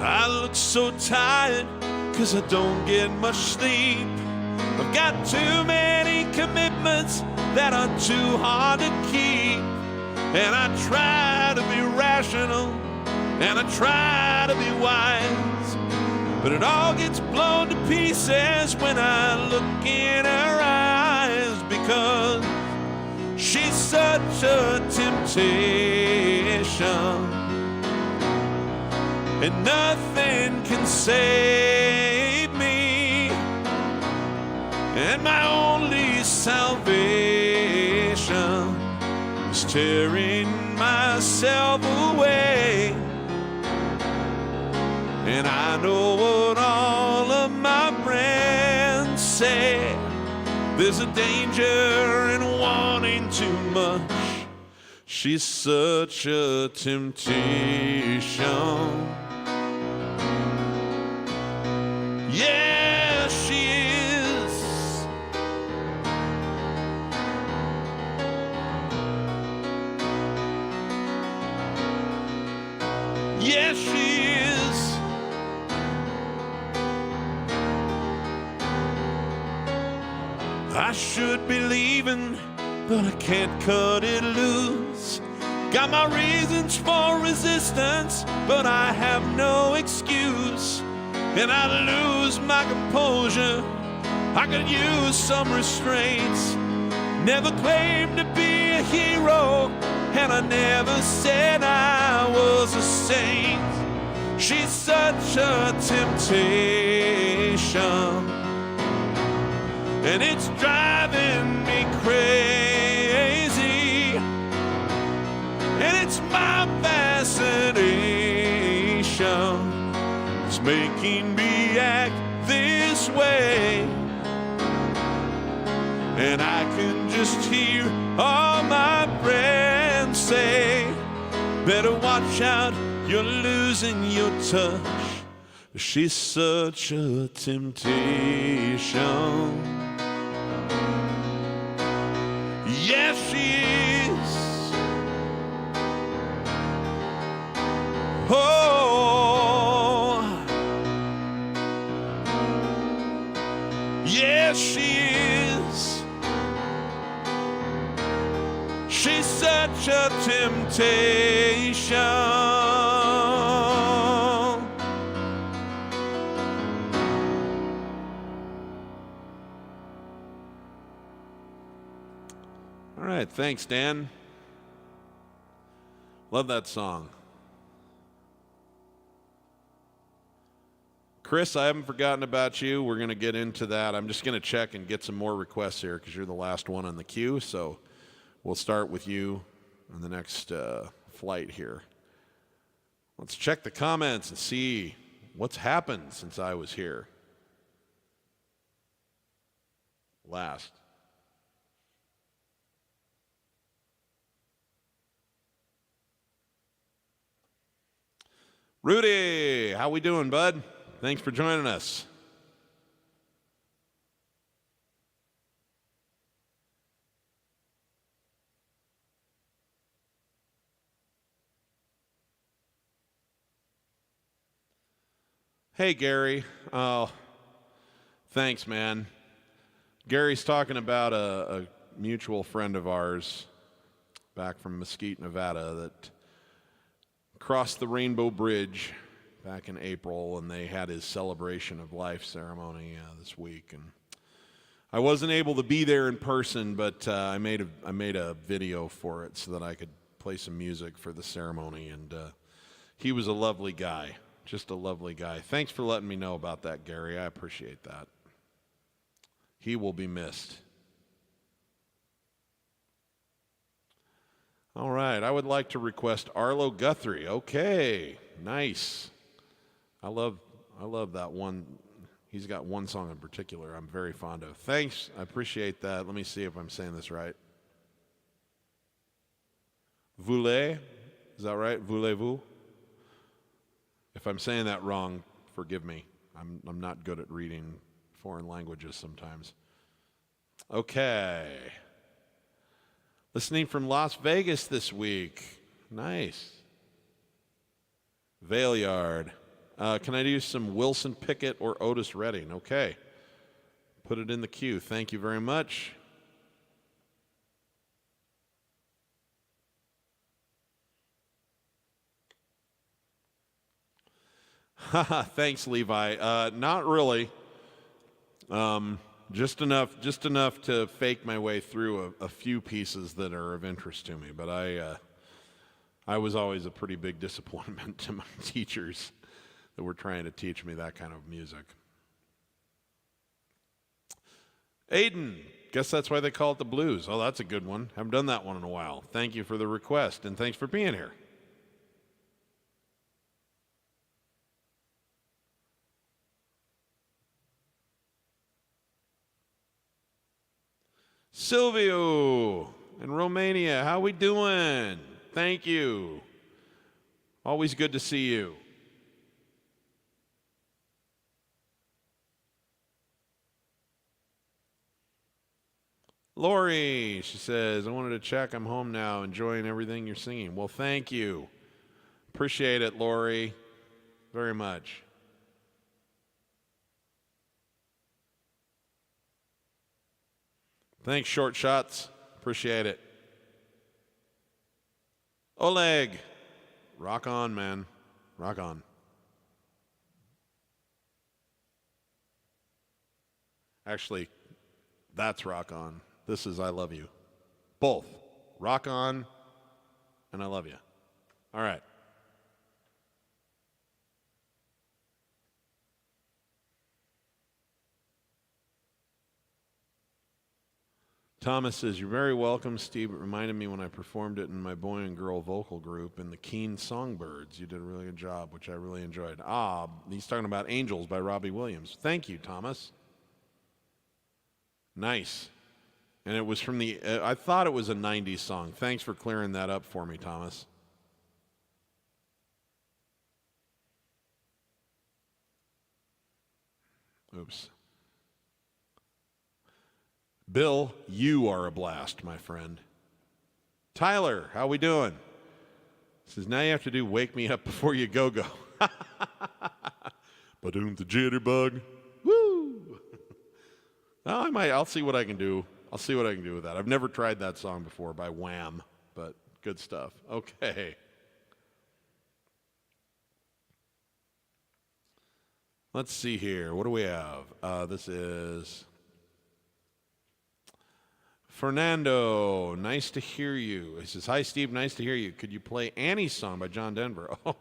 I look so tired 'cause I don't get much sleep. I've got too many commitments that are too hard to keep. And I try to be rational, and I try to be wise, but it all gets blown to pieces when I look in her eyes, because she's such a temptation, and nothing can save me. And my only salvation is tearing myself away. And I know what all of my friends say. There's a danger in wanting too much. She's such a temptation. Yeah, she is. Yes, she is. I should be leaving, but I can't cut it loose. Got my reasons for resistance, but I have no excuse. And I lose my composure. I could use some restraints. Never claimed to be a hero, and I never said I was a saint. She's such a temptation, and it's driving me crazy. And it's my fascination. It's making me act this way. And I can just hear all my friends say, better watch out, you're losing your touch. She's such a temptation. Yes, she is. Oh, yes, she is. She's such a temptation. All right, thanks, Dan. Love that song. Chris, I haven't forgotten about you. We're going to get into that. I'm just going to check and get some more requests here because you're the last one on the queue. So we'll start with you on the next flight here. Let's check the comments and see what's happened since I was here last. Rudy, how we doing, bud? Thanks for joining us. Hey, Gary. Oh, thanks, man. Gary's talking about a mutual friend of ours back from Mesquite, Nevada, that crossed the Rainbow Bridge back in April, and they had his celebration of life ceremony this week. And I wasn't able to be there in person, but I made a video for it so that I could play some music for the ceremony. And he was a lovely guy, just a lovely guy. Thanks for letting me know about that, Gary. I appreciate that. He will be missed. All right, I would like to request Arlo Guthrie. Okay, nice. I love that one. He's got one song in particular I'm very fond of. Thanks, I appreciate that. Let me see if I'm saying this right. Voulez, is that right? Voulez-vous? If I'm saying that wrong, forgive me. I'm not good at reading foreign languages sometimes. Okay. Listening from Las Vegas this week. Nice. Valeyard. Can I do some Wilson Pickett or Otis Redding? Okay. Put it in the queue. Thank you very much. Thanks, Levi. Not really. Just enough to fake my way through a few pieces that are of interest to me. But I was always a pretty big disappointment to my teachers that were trying to teach me that kind of music. Aiden, guess that's why they call it the blues. Oh, that's a good one. Haven't done that one in a while. Thank you for the request, and thanks for being here. Silvio in Romania, how we doing? Thank you. Always good to see you. Lori, she says, I wanted to check. I'm home now, enjoying everything you're singing. Well, thank you. Appreciate it, Lori, very much. Thanks, Short Shots. Appreciate it. Oleg, rock on, man. Rock on. Actually, that's rock on. This is I love you. Both. Rock on and I love you. All right. Thomas says, you're very welcome, Steve. It reminded me when I performed it in my boy and girl vocal group in the Keene Songbirds. You did a really good job, which I really enjoyed. He's talking about Angels by Robbie Williams. Thank you, Thomas. Nice. And it was from I thought it was a 90s song. Thanks for clearing that up for me, Thomas. Oops. Bill, you are a blast, my friend. Tyler, how we doing? He says, now you have to do Wake Me Up Before You Go Go. Ba-doom the jitterbug. Woo! I'll see what I can do. I'll see what I can do with that. I've never tried that song before by Wham, but good stuff. Okay. Let's see here. What do we have? This is Fernando. Nice to hear you. He says, hi, Steve. Nice to hear you. Could you play Annie's song by John Denver? Oh,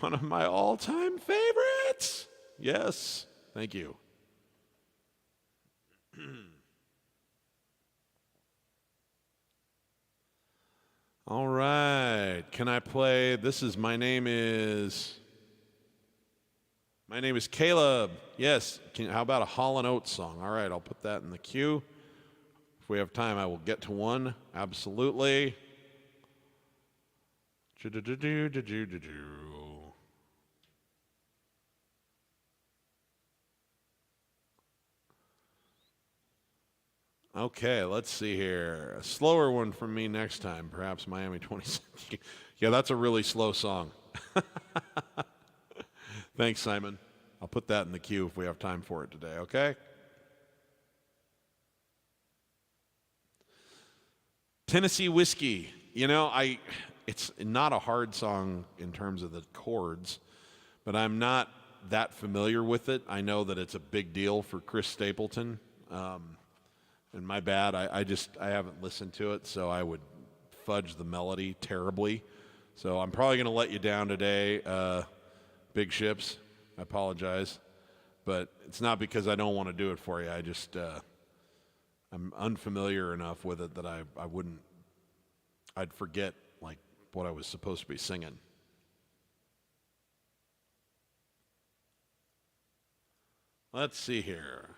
one of my all-time favorites. Yes. Thank you. All right. Can I play? My name is Caleb. Yes. How about a Hall & Oates song? All right. I'll put that in the queue. If we have time, I will get to one. Absolutely. Okay, let's see here. A slower one from me next time, perhaps Miami 26. Yeah, that's a really slow song. Thanks, Simon. I'll put that in the queue if we have time for it today, okay? Tennessee Whiskey. You know, it's not a hard song in terms of the chords, but I'm not that familiar with it. I know that it's a big deal for Chris Stapleton. And my bad, I haven't listened to it, so I would fudge the melody terribly. So I'm probably going to let you down today, Big Ships. I apologize. But it's not because I don't want to do it for you. I'm unfamiliar enough with it that I'd forget like what I was supposed to be singing. Let's see here.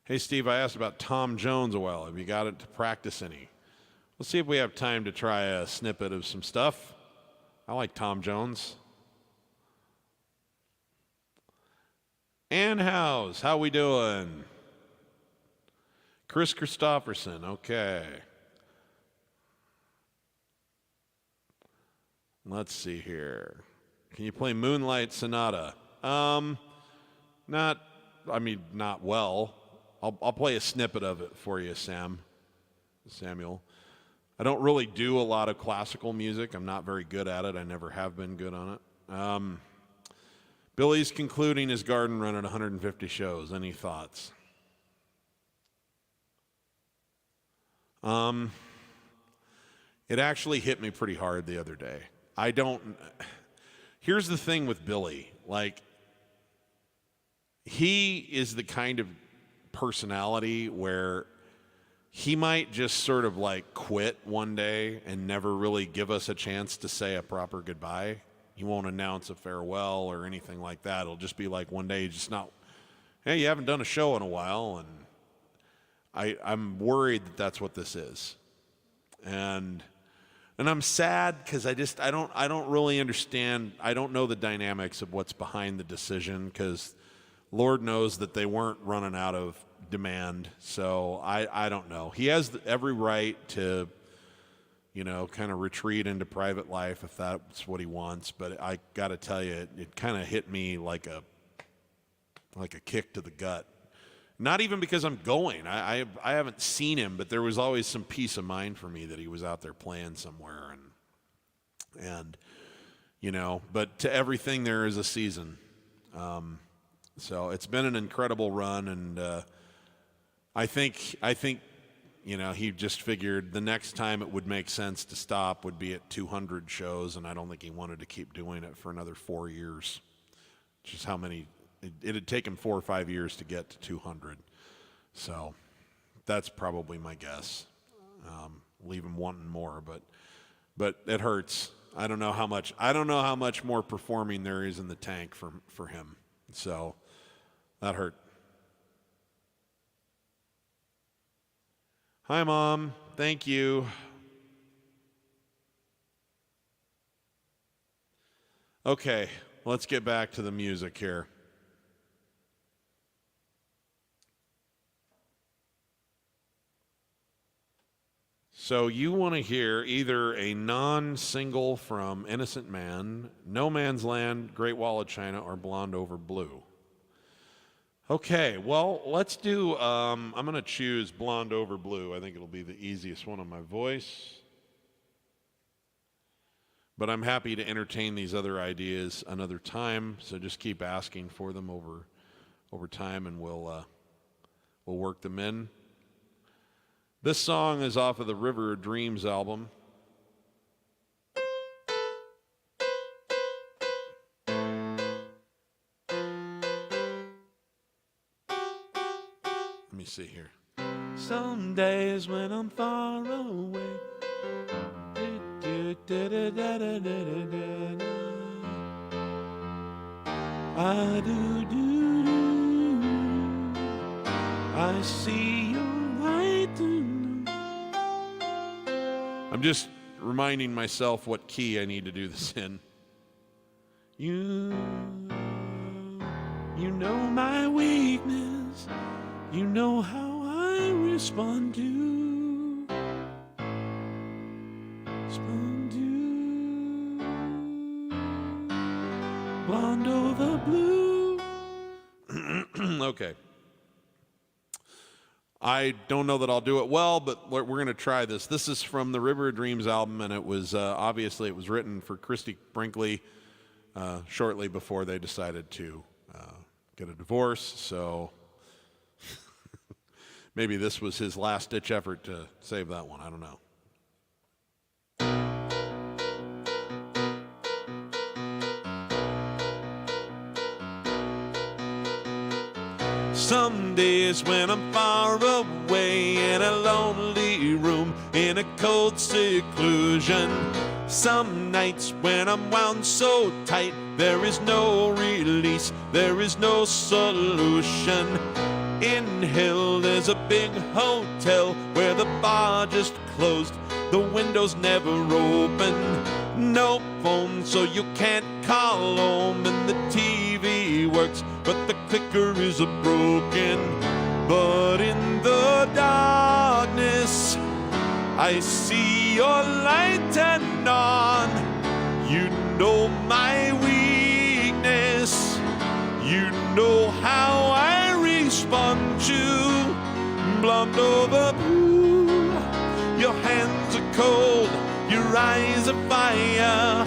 Hey, Steve, I asked about Tom Jones a while. Have you got it to practice any? Let's see if we have time to try a snippet of some stuff. I like Tom Jones. Ann House, how we doing? Chris Christopherson, okay. Let's see here. Can you play Moonlight Sonata? Not well. I'll play a snippet of it for you, Samuel. I don't really do a lot of classical music. I'm not very good at it. I never have been good on it. Billy's concluding his garden run at 150 shows. Any thoughts? It actually hit me pretty hard the other day. Here's the thing with Billy. Like, he is the kind of personality where he might just sort of like quit one day and never really give us a chance to say a proper goodbye. He won't announce a farewell or anything like that. It'll just be like one day just not, hey, you haven't done a show in a while, and I'm worried that that's what this is. And I'm sad because I don't really understand. I don't know the dynamics of what's behind the decision, because Lord knows that they weren't running out of demand. So I don't know. He has every right to, kind of retreat into private life if that's what he wants. But I got to tell you, it kind of hit me like a kick to the gut. Not even because I'm going. I haven't seen him, but there was always some peace of mind for me that he was out there playing somewhere. And but to everything there is a season. So it's been an incredible run, and I think he just figured the next time it would make sense to stop would be at 200 shows, and I don't think he wanted to keep doing it for another 4 years, which is how many. It had taken 4 or 5 years to get to 200. So that's probably my guess. Leave him wanting more, but it hurts. I don't know how much more performing there is in the tank for him. So that hurt. Hi, Mom. Thank you. Okay, let's get back to the music here. So you want to hear either a non-single from Innocent Man, No Man's Land, Great Wall of China, or Blonde Over Blue. Okay, well, let's do, I'm going to choose Blonde Over Blue. I think it'll be the easiest one on my voice. But I'm happy to entertain these other ideas another time, so just keep asking for them over time, and we'll work them in. This song is off of the River of Dreams album. Let me see here. Some days when I'm far away, I I see your light. I'm just reminding myself what key I need to do this in. You know my weakness. You know how I respond to Blonde Over Blue. Okay. I don't know that I'll do it well, but we're going to try this. This is from the River of Dreams album, and it was obviously it was written for Christy Brinkley shortly before they decided to get a divorce. So maybe this was his last-ditch effort to save that one. I don't know. Some days when I'm far away in a lonely room in a cold seclusion. Some nights when I'm wound so tight there is no release, there is no solution. In hell there's a big hotel where the bar just closed, the windows never open. No phone so you can't call home, and the TV works but the clicker is broken. But in the darkness I see your light turn on. You know my weakness, you know how I respond to blonde over blue. Your hands are cold, your eyes are fire,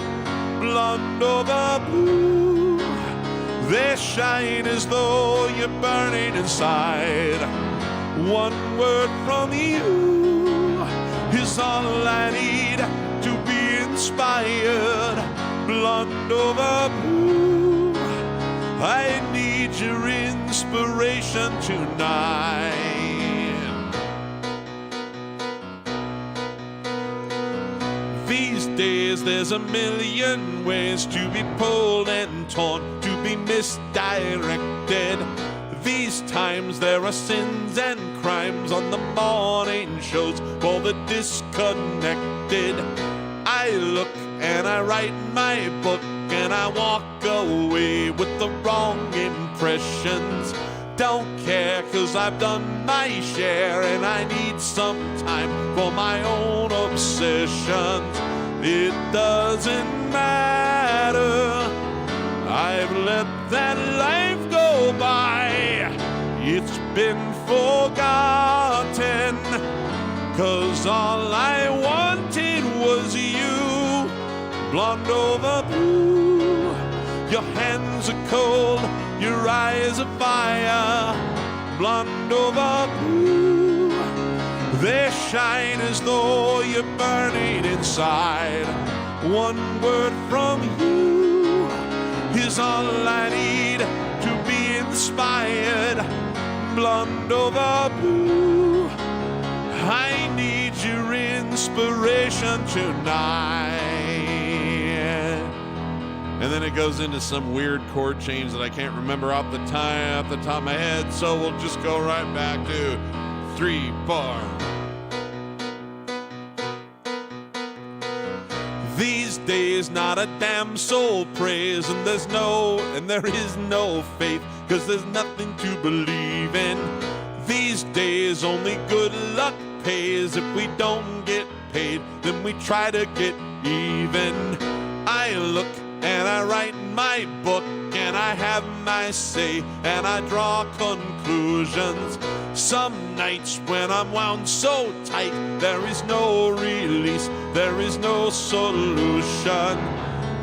blonde over blue. They shine as though you're burning inside. One word from you is all I need to be inspired. Blonde over blue, I need your inspiration tonight. These days there's a million ways to be pulled and torn, to be misdirected. These times there are sins and crimes on the morning shows for the disconnected. I look and I write my book and I walk away with the wrong impressions. Don't care 'cause I've done my share and I need some time for my own obsessions. It doesn't matter, I've let that life go by. It's been forgotten 'cause all I wanted was you. Blonde over blue, your hands are cold, your eyes are fire. Blonde over blue, they shine as though you're burning inside. One word from you is all I need to be inspired. Blonde over blue, I need your inspiration tonight. And then it goes into some weird chord change that I can't remember off the top of my head, so we'll just go right back to 3, 4. These days not a damn soul prays, and there is no faith, 'cause there's nothing to believe in. These days only good luck pays. If we don't get paid, then we try to get even. I look and I write my book and I have my say and I draw conclusions. Some nights when I'm wound so tight there is no release, there is no solution.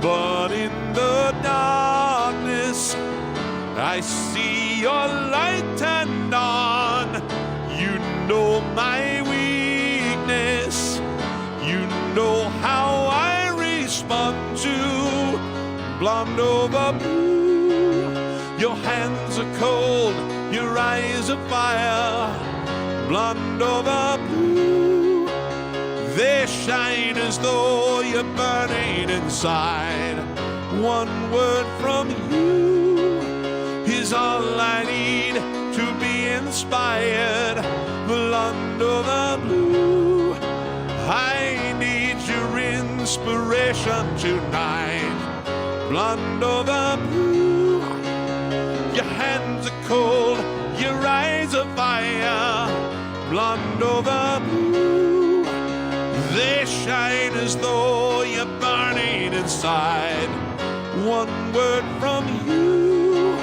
But in the darkness I see your light turn on. You know my weakness, you know how I respond to blonde over blue. Your hands are cold, your eyes are fire. Blonde over blue, they shine as though you're burning inside. One word from you is all I need to be inspired. Blonde over blue, I need your inspiration tonight. Blonde over blue, your hands are cold, your eyes are fire. Blonde over blue, they shine as though you're burning inside. One word from you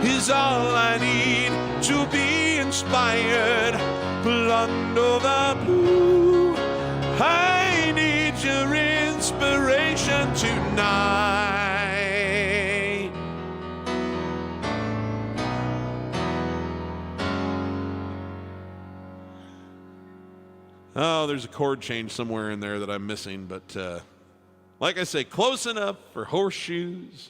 is all I need to be inspired. inspired, under the blue. I need your inspiration tonight. Oh, there's a chord change somewhere in there that I'm missing, but like I say, close enough for horseshoes,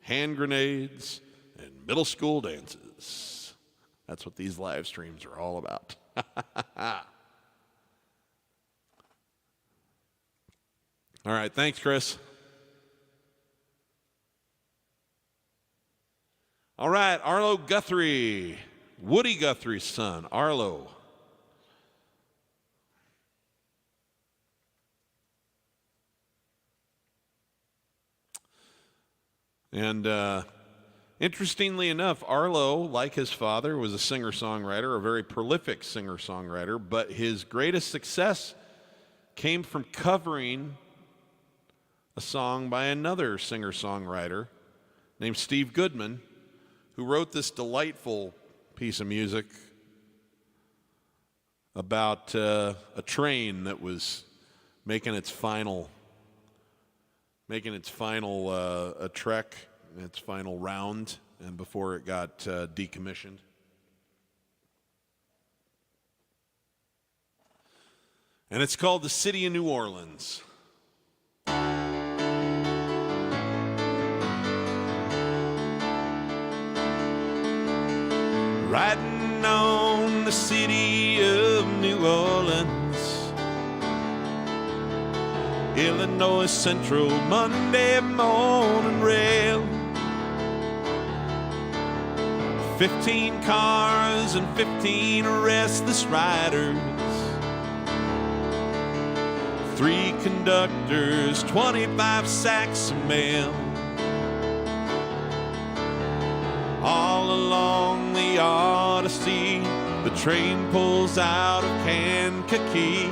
hand grenades, and middle school dances. That's what these live streams are all about. All right, thanks, Chris. All right, Arlo Guthrie, Woody Guthrie's son, Arlo. And interestingly enough, Arlo, like his father, was a singer-songwriter, a very prolific singer-songwriter, but his greatest success came from covering a song by another singer-songwriter named Steve Goodman, who wrote this delightful piece of music about a train that was making its final trek, its final round, and before it got decommissioned. And it's called The City of New Orleans. Riding on the city of New Orleans, Illinois Central Monday morning rail. 15 cars and 15 restless riders, 3 conductors, 25 sacks of mail. All along the Odyssey, the train pulls out of Kankakee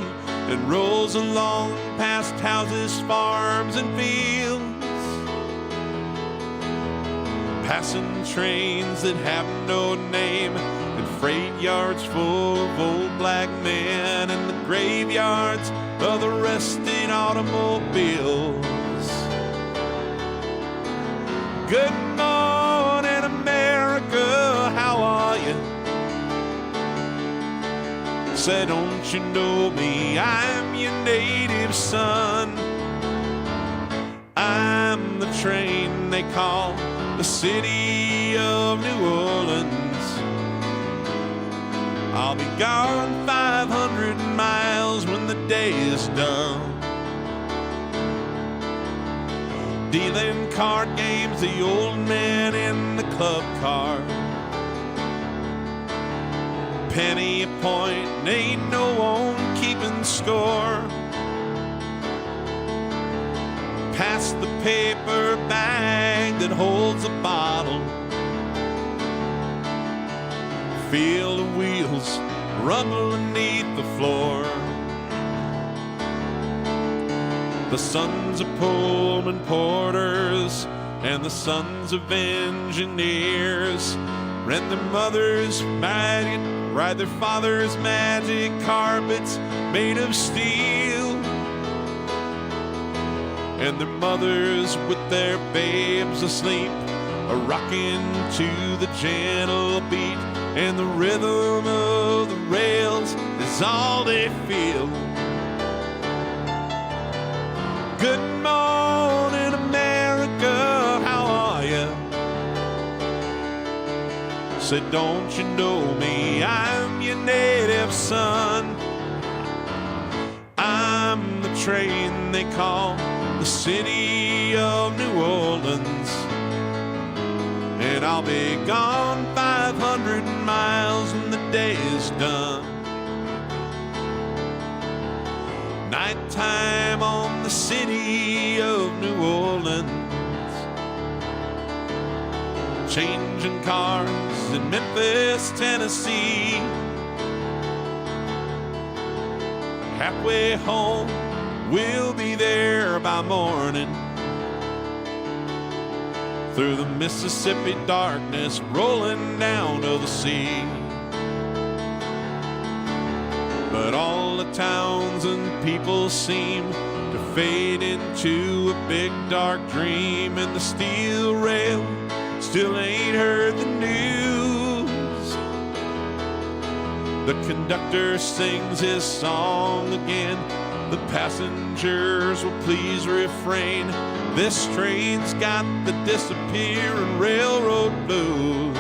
and rolls along past houses, farms, and fields, passing trains that have no name, and freight yards full of old black men, and the graveyards of the rusted automobiles. Good morning, America, how are you? Say, don't you know me? I'm your native son. I'm the train they call the city of New Orleans. I'll be gone 500 miles when the day is done. Dealing card games, the old man in the club car. Penny a point, ain't no one keeping score. Pass the paper bag that holds a bottle. Feel the wheels rumble beneath the floor. The sons of Pullman porters and the sons of engineers rent their mothers' magic, ride their father's magic carpets made of steel. And their mothers with their babes asleep are rocking to the gentle beat, and the rhythm of the rails is all they feel. Good morning, America, how are you? Said, don't you know me? I'm your native son. I'm the train they call the city of New Orleans, and I'll be gone 500 miles when the day is done. Nighttime on the city of New Orleans, changing cars in Memphis, Tennessee. Halfway home, we'll be there by morning. Through the Mississippi darkness, rolling down to the sea. but all the towns and people seem to fade into a big dark dream, and the steel rail still ain't heard the news. The conductor sings his song again. The passengers will please refrain. This train's got the disappearing railroad blues.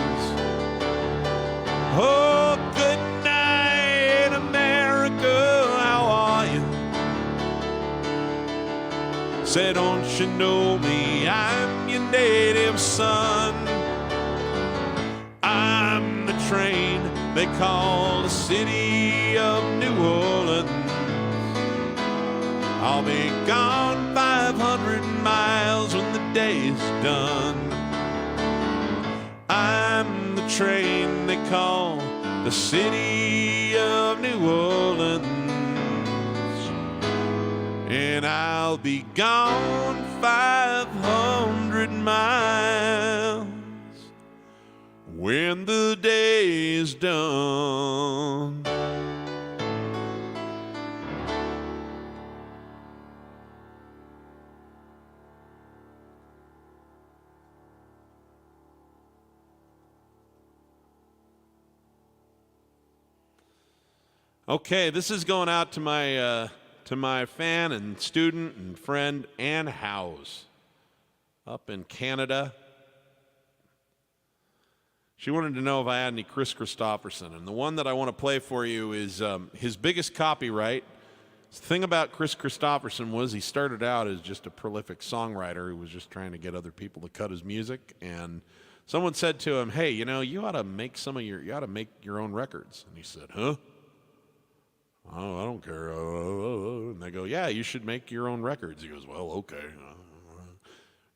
Oh, good night, America, how are you? Say, don't you know me? I'm your native son. I'm the train they call the city of New Orleans. I'll be gone 500 miles when the day's done. I'm the train they call the city of New Orleans, and I'll be gone 500 miles when the day's done. Okay, this is going out to my fan and student and friend Ann Howes up in Canada. She wanted to know if I had any Chris Christopherson, and the one that I want to play for you is his biggest copyright. The thing about Chris Christopherson was he started out as just a prolific songwriter who was just trying to get other people to cut his music, and someone said to him, "Hey, you know, you ought to make your own records." And he said, "Huh? Oh, I don't care." And they go, "Yeah, you should make your own records." He goes, "Well, okay." And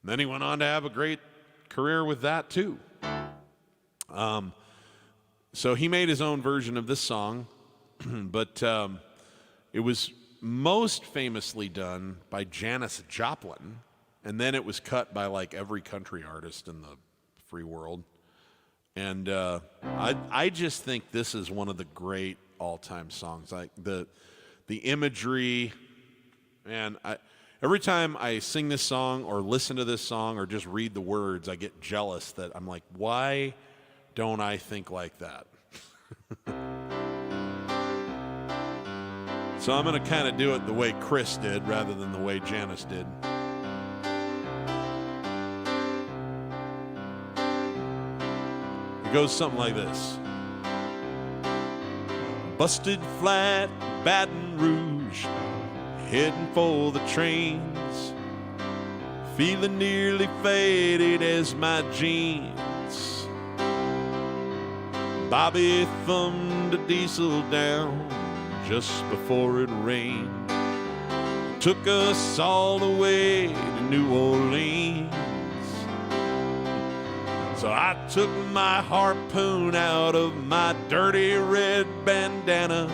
then he went on to have a great career with that too. So he made his own version of this song, but it was most famously done by Janis Joplin, and then it was cut by like every country artist in the free world. And I just think this is one of the great all-time songs. Like the imagery, and every time I sing this song or listen to this song or just read the words, I get jealous that I'm like, why don't I think like that? So I'm going to kind of do it the way Chris did rather than the way Janis did. It goes something like this. Busted flat, Baton Rouge, heading for the trains, feeling nearly faded as my jeans. Bobby thumbed a diesel down just before it rained, took us all the way to New Orleans. So I took my harpoon out of my dirty red bandana.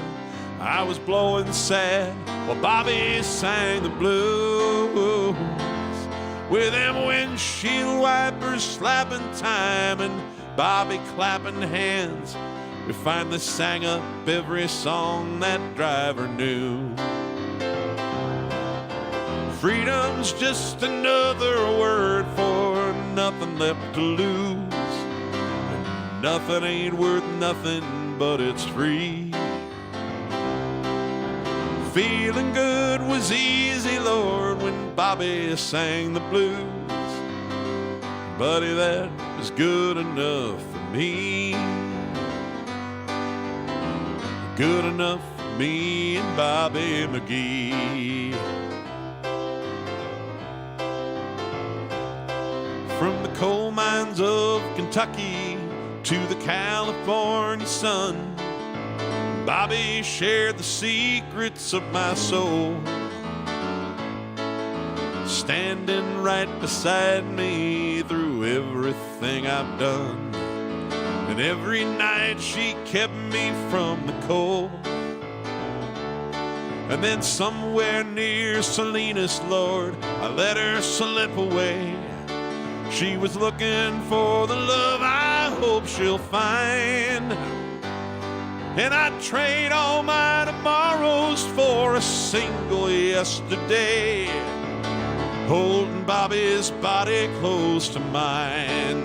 I was blowing sad while Bobby sang the blues, with them windshield wipers slapping time and Bobby clapping hands. We finally sang up every song that driver knew. Freedom's just another word for nothing left to lose. And nothing ain't worth nothing, but it's free. Feeling good was easy, Lord, when Bobby sang the blues. Buddy, that was good enough for me. Good enough for me and Bobby McGee. From the coal mines of Kentucky to the California sun, Bobby shared the secrets of my soul, standing right beside me through everything I've done. And every night she kept me from the cold. And then somewhere near Salinas, Lord, I let her slip away. She was looking for the love I hope she'll find. And I'd trade all my tomorrows for a single yesterday, holding Bobby's body close to mine.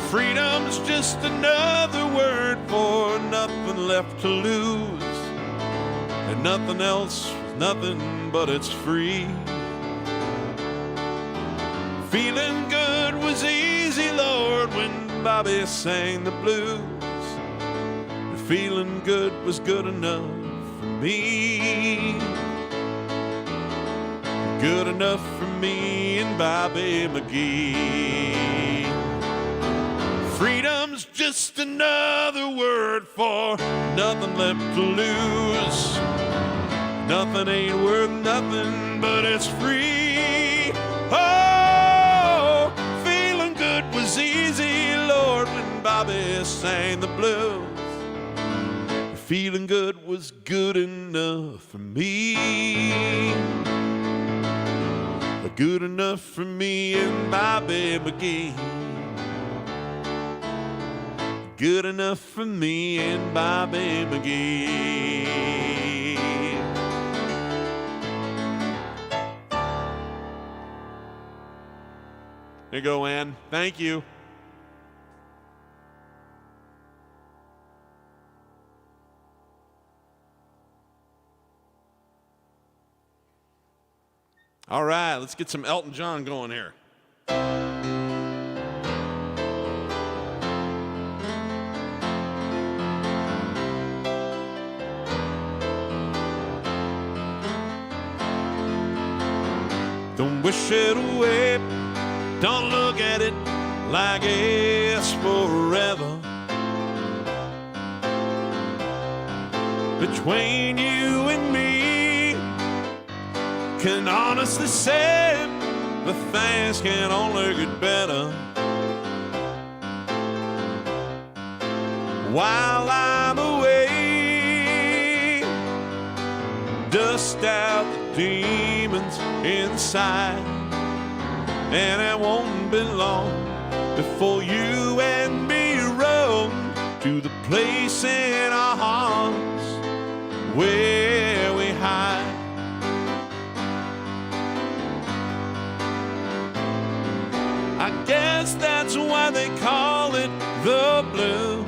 Freedom's just another word for nothing left to lose, and nothing else is nothing but it's free. Feeling good was easy, Lord, when Bobby sang the blues. And feeling good was good enough for me. Good enough for me and Bobby McGee. Freedom's just another word for nothing left to lose. Nothing ain't worth nothing, but it's free. Oh, feeling good was easy, Lord, when Bobby sang the blues. Feeling good was good enough for me. Good enough for me and Bobby McGee. Good enough for me and Bobby McGee. There you go, Ann. Thank you. All right, let's get some Elton John going here. Don't wish it away, don't look at it like it's forever. Between you and me, can honestly say the things can only get better. While I'm away, dust out the demons inside, and it won't be long before you and me roam to the place in our hearts where we hide. I guess that's why they call it the blues.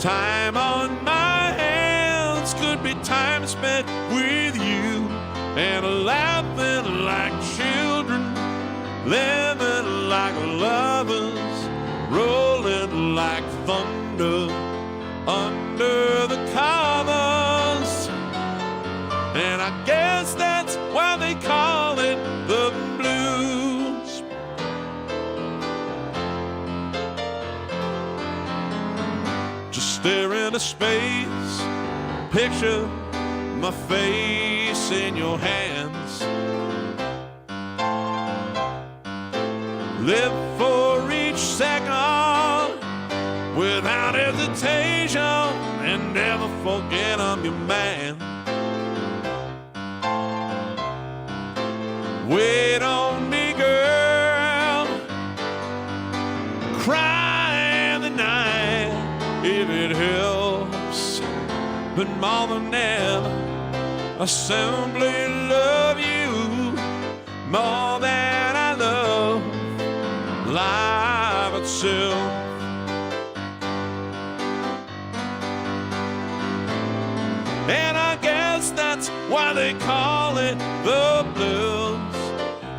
Time on my hands could be time spent with you, and laughing like children, living like lovers, rolling like thunder under the covers. And I guess that's why they call it the blues. Just stare into space, picture my face in your hands. Live for each second without hesitation, and never forget I'm your man. Wait on me, girl, cry in the night if it helps, but more than ever I simply love you more than I love life itself. And I guess that's why they call it the blues.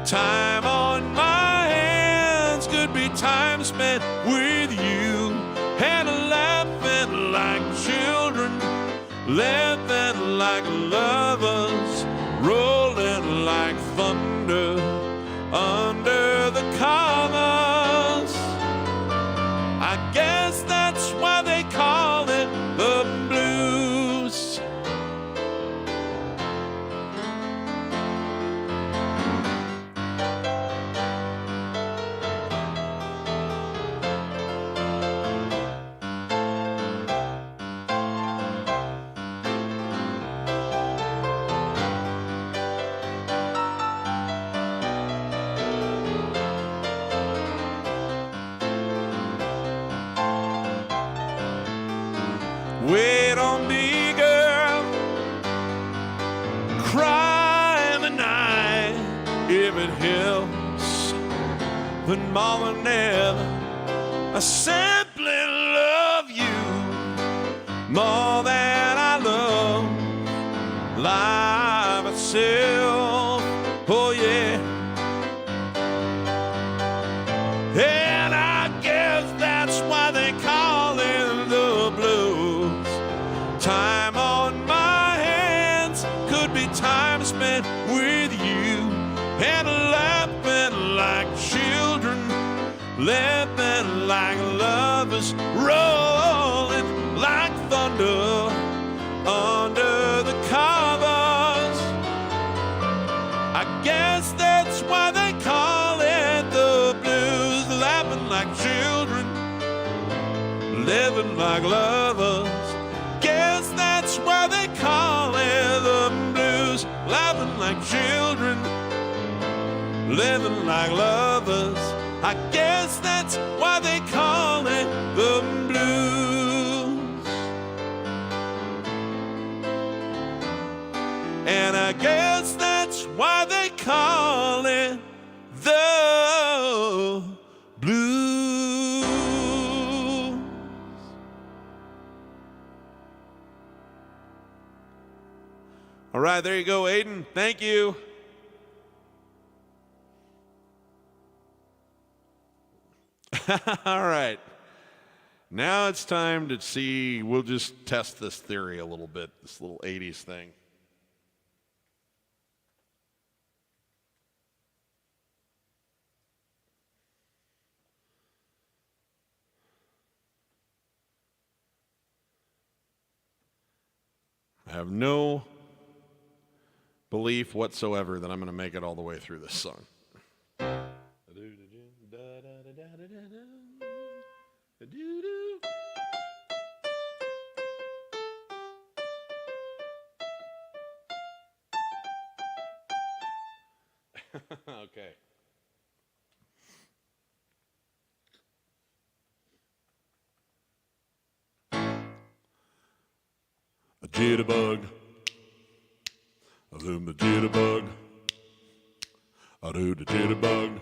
Time on my hands could be time spent with you, and laughing like children, laughing like lovers, rolling like thunder under the covers. I guess that's why they call it the blues. and more than ever. I simply love you more than I love life itself. Oh yeah. And I guess that's why they call it the blues. Time on my hands could be time spent with you, and laughing like children, laughing like lovers, rolling like thunder under the covers. I guess that's why they call it the blues. Laughing like children, living like lovers. Guess that's why they call it the blues. Laughing like children, living like lovers. I guess that's why they call it the blues. And I guess that's why they call it the blues. All right, there you go, Aiden. Thank you. All right. Now it's time to see, we'll just test this theory a little bit, this little 80s thing. I have no belief whatsoever that I'm going to make it all the way through this song. Okay. A jitterbug. I do the jitterbug. I do the jitterbug.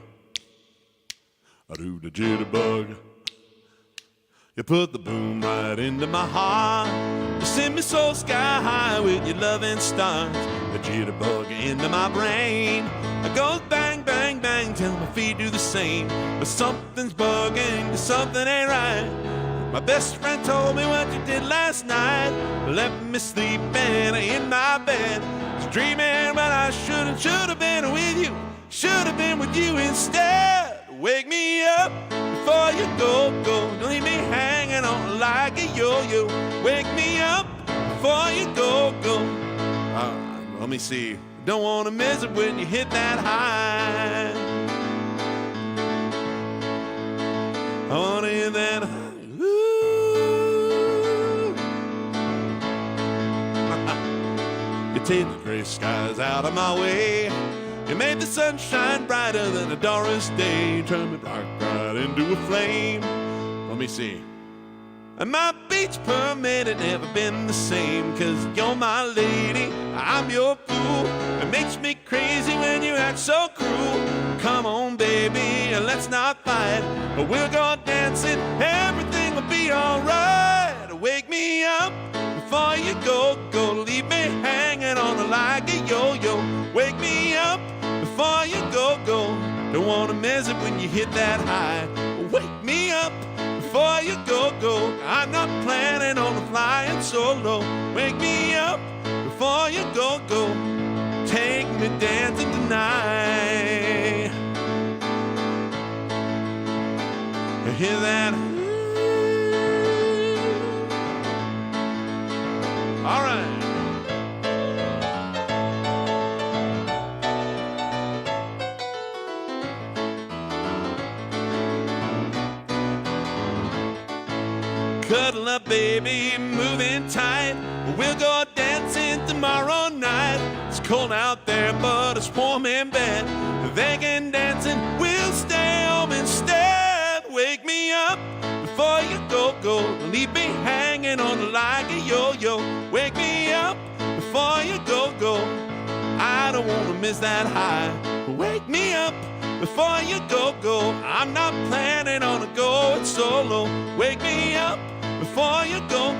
I do the jitterbug. You put the boom right into my heart. You send me so sky high with your loving stars. The jitterbug into my brain. I go bang, bang, bang till my feet do the same. But something's bugging, something ain't right. My best friend told me what you did last night. Left me sleeping in my bed. I was dreaming, but I should have been with you. Should have been with you instead. Wake me up before you go. Don't leave me hanging on like a yo-yo. Wake me up before you go. Let me see. Don't want to miss it when you hit that high. I want to hear that high. You take the gray skies out of my way. You made the sun shine brighter than a Doris day. Turn the dark right into a flame. Let me see. And my beach permit had never been the same. 'Cause you're my lady, I'm your fool. It makes me crazy when you act so cruel. Come on, baby, and let's not fight. We'll go dancing, everything will be alright. Wake me up before you go. Leave me hanging on like a yo-yo. Wake me up before you go. Don't wanna miss it when you hit that high. Wake me up before you go. I'm not planning on flying solo. Wake me up before you go. Take me dancing tonight. You hear that? All right. Cuddle up, baby, moving tight. We'll go dancing tomorrow night. It's cold out there, but it's warm in bed. Vegan dancing, we'll stay home instead. Wake me up before you go. Leave me hanging on like a yo-yo. Wake me up before you go. I don't want to miss that high. Wake me up before you go. I'm not planning on going solo. Wake me up before you go.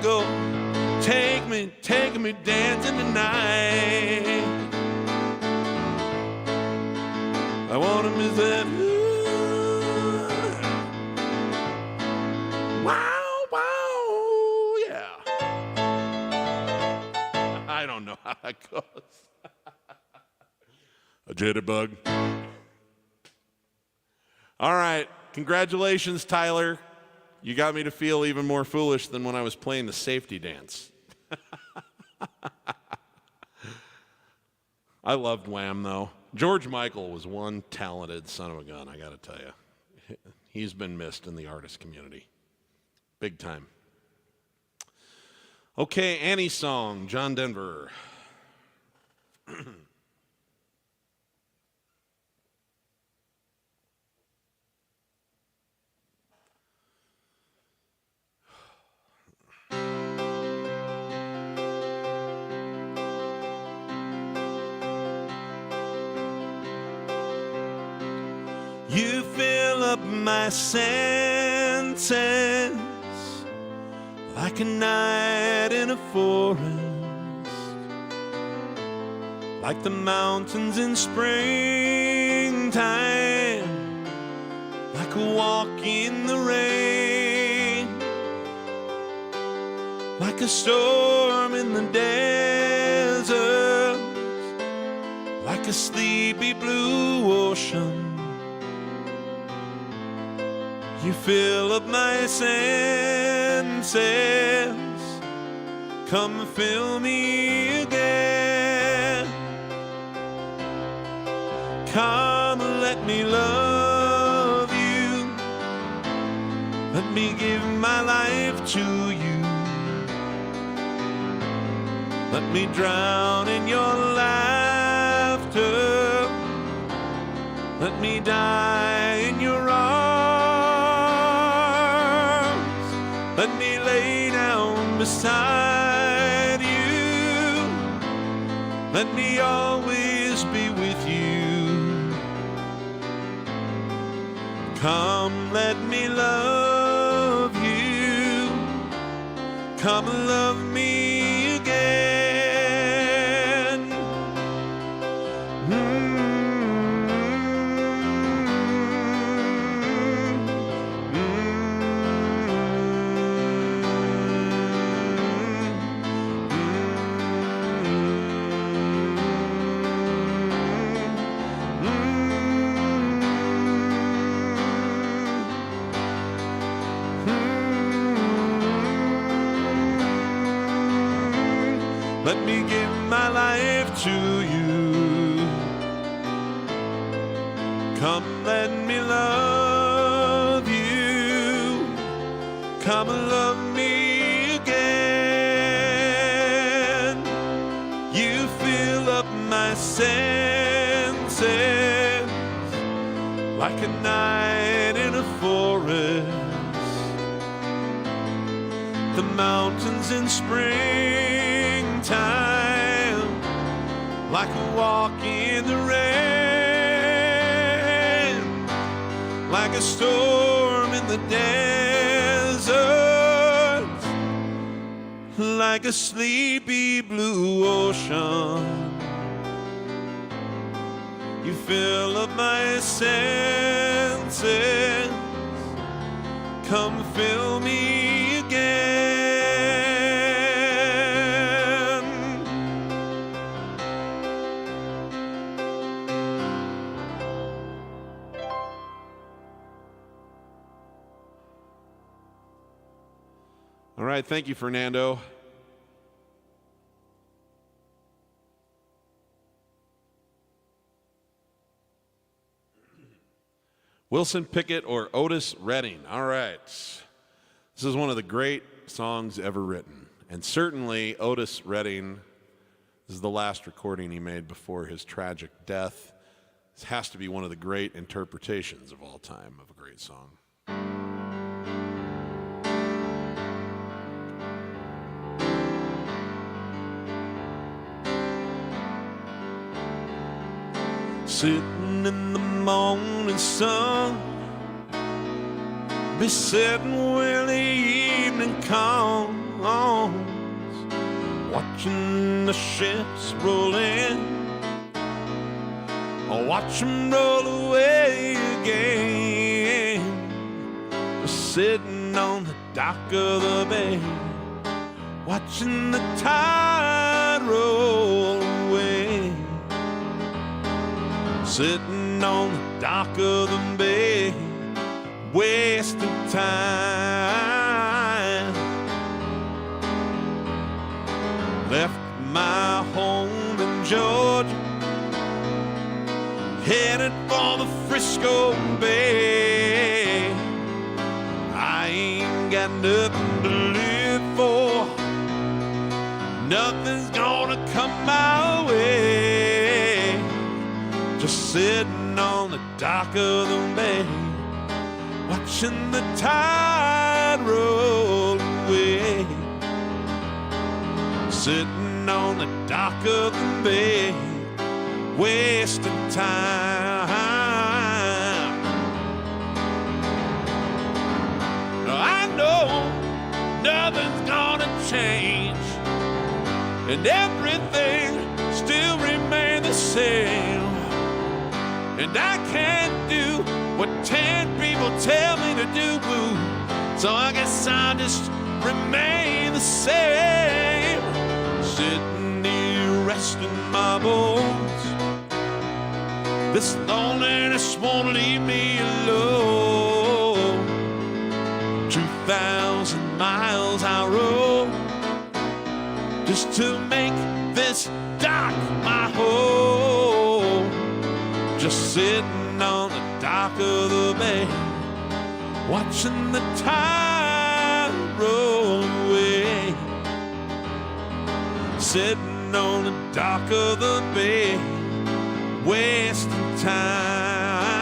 Take me dancing tonight. I want to miss that. Wow, yeah. I don't know how that goes. A jitterbug. All right, congratulations, Tyler. You got me to feel even more foolish than when I was playing the safety dance. I loved Wham, though. George Michael was one talented son of a gun, I got to tell you. He's been missed in the artist community. Big time. Okay, Annie's song, John Denver. You fill up my senses like a night in a forest, like the mountains in springtime, like a walk in the rain, like a storm in the desert, like a sleepy blue ocean. You fill up my senses, come fill me again. Come let me love you, let me give my life to you. Let me drown in your laughter, let me die in your arms. Let me lay down beside you. Let me always be with you. Come, let me love you. Come love me again. Let me give my life to you. Come, let me love you. Come and love me again. You fill up my senses like a night in a forest. The mountains in springtime, like a walk in the rain, like a storm in the desert, like a sleepy blue ocean. You fill up my senses, come fill me again. All right, thank you, Fernando. Wilson Pickett or Otis Redding. All right. This is one of the great songs ever written. And certainly Otis Redding, this is the last recording he made before his tragic death. This has to be one of the great interpretations of all time of a great song. Sitting in the morning sun, be sitting where the evening comes, watching the ships roll in, watch them roll away again, sitting on the dock of the bay, watching the tide roll away, sitting on the dock of the bay, wasting time. Left my home in Georgia, headed for the Frisco Bay. I ain't got nothing to live for, nothing's gonna come my way, just sitting on the dock of the bay, watching the tide roll away, sitting on the dock of the bay, wasting time. I know nothing's gonna change, and everything still remains the same, and I can't do what 10 people tell me to do, so I guess I'll just remain the same, sitting here resting my bones. This loneliness won't leave me alone. 2,000 miles I rode just to make this dock my home, just sitting on the dock of the bay, watching the tide roll away, sitting on the dock of the bay, wasting time.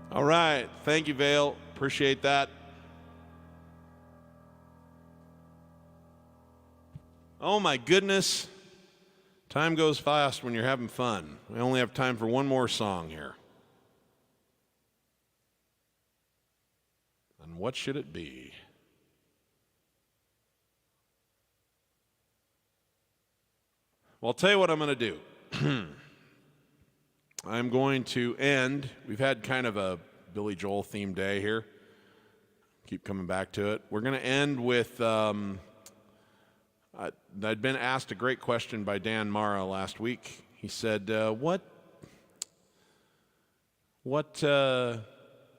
All right. Thank you, Vale. Appreciate that. Oh, my goodness. Time goes fast when you're having fun. We only have time for one more song here. And what should it be? Well, I'll tell you what I'm going to do. I'm going to end. We've had kind of a Billy Joel themed day here. Keep coming back to it. We're going to end with, I'd been asked a great question by Dan Mara last week. He said, what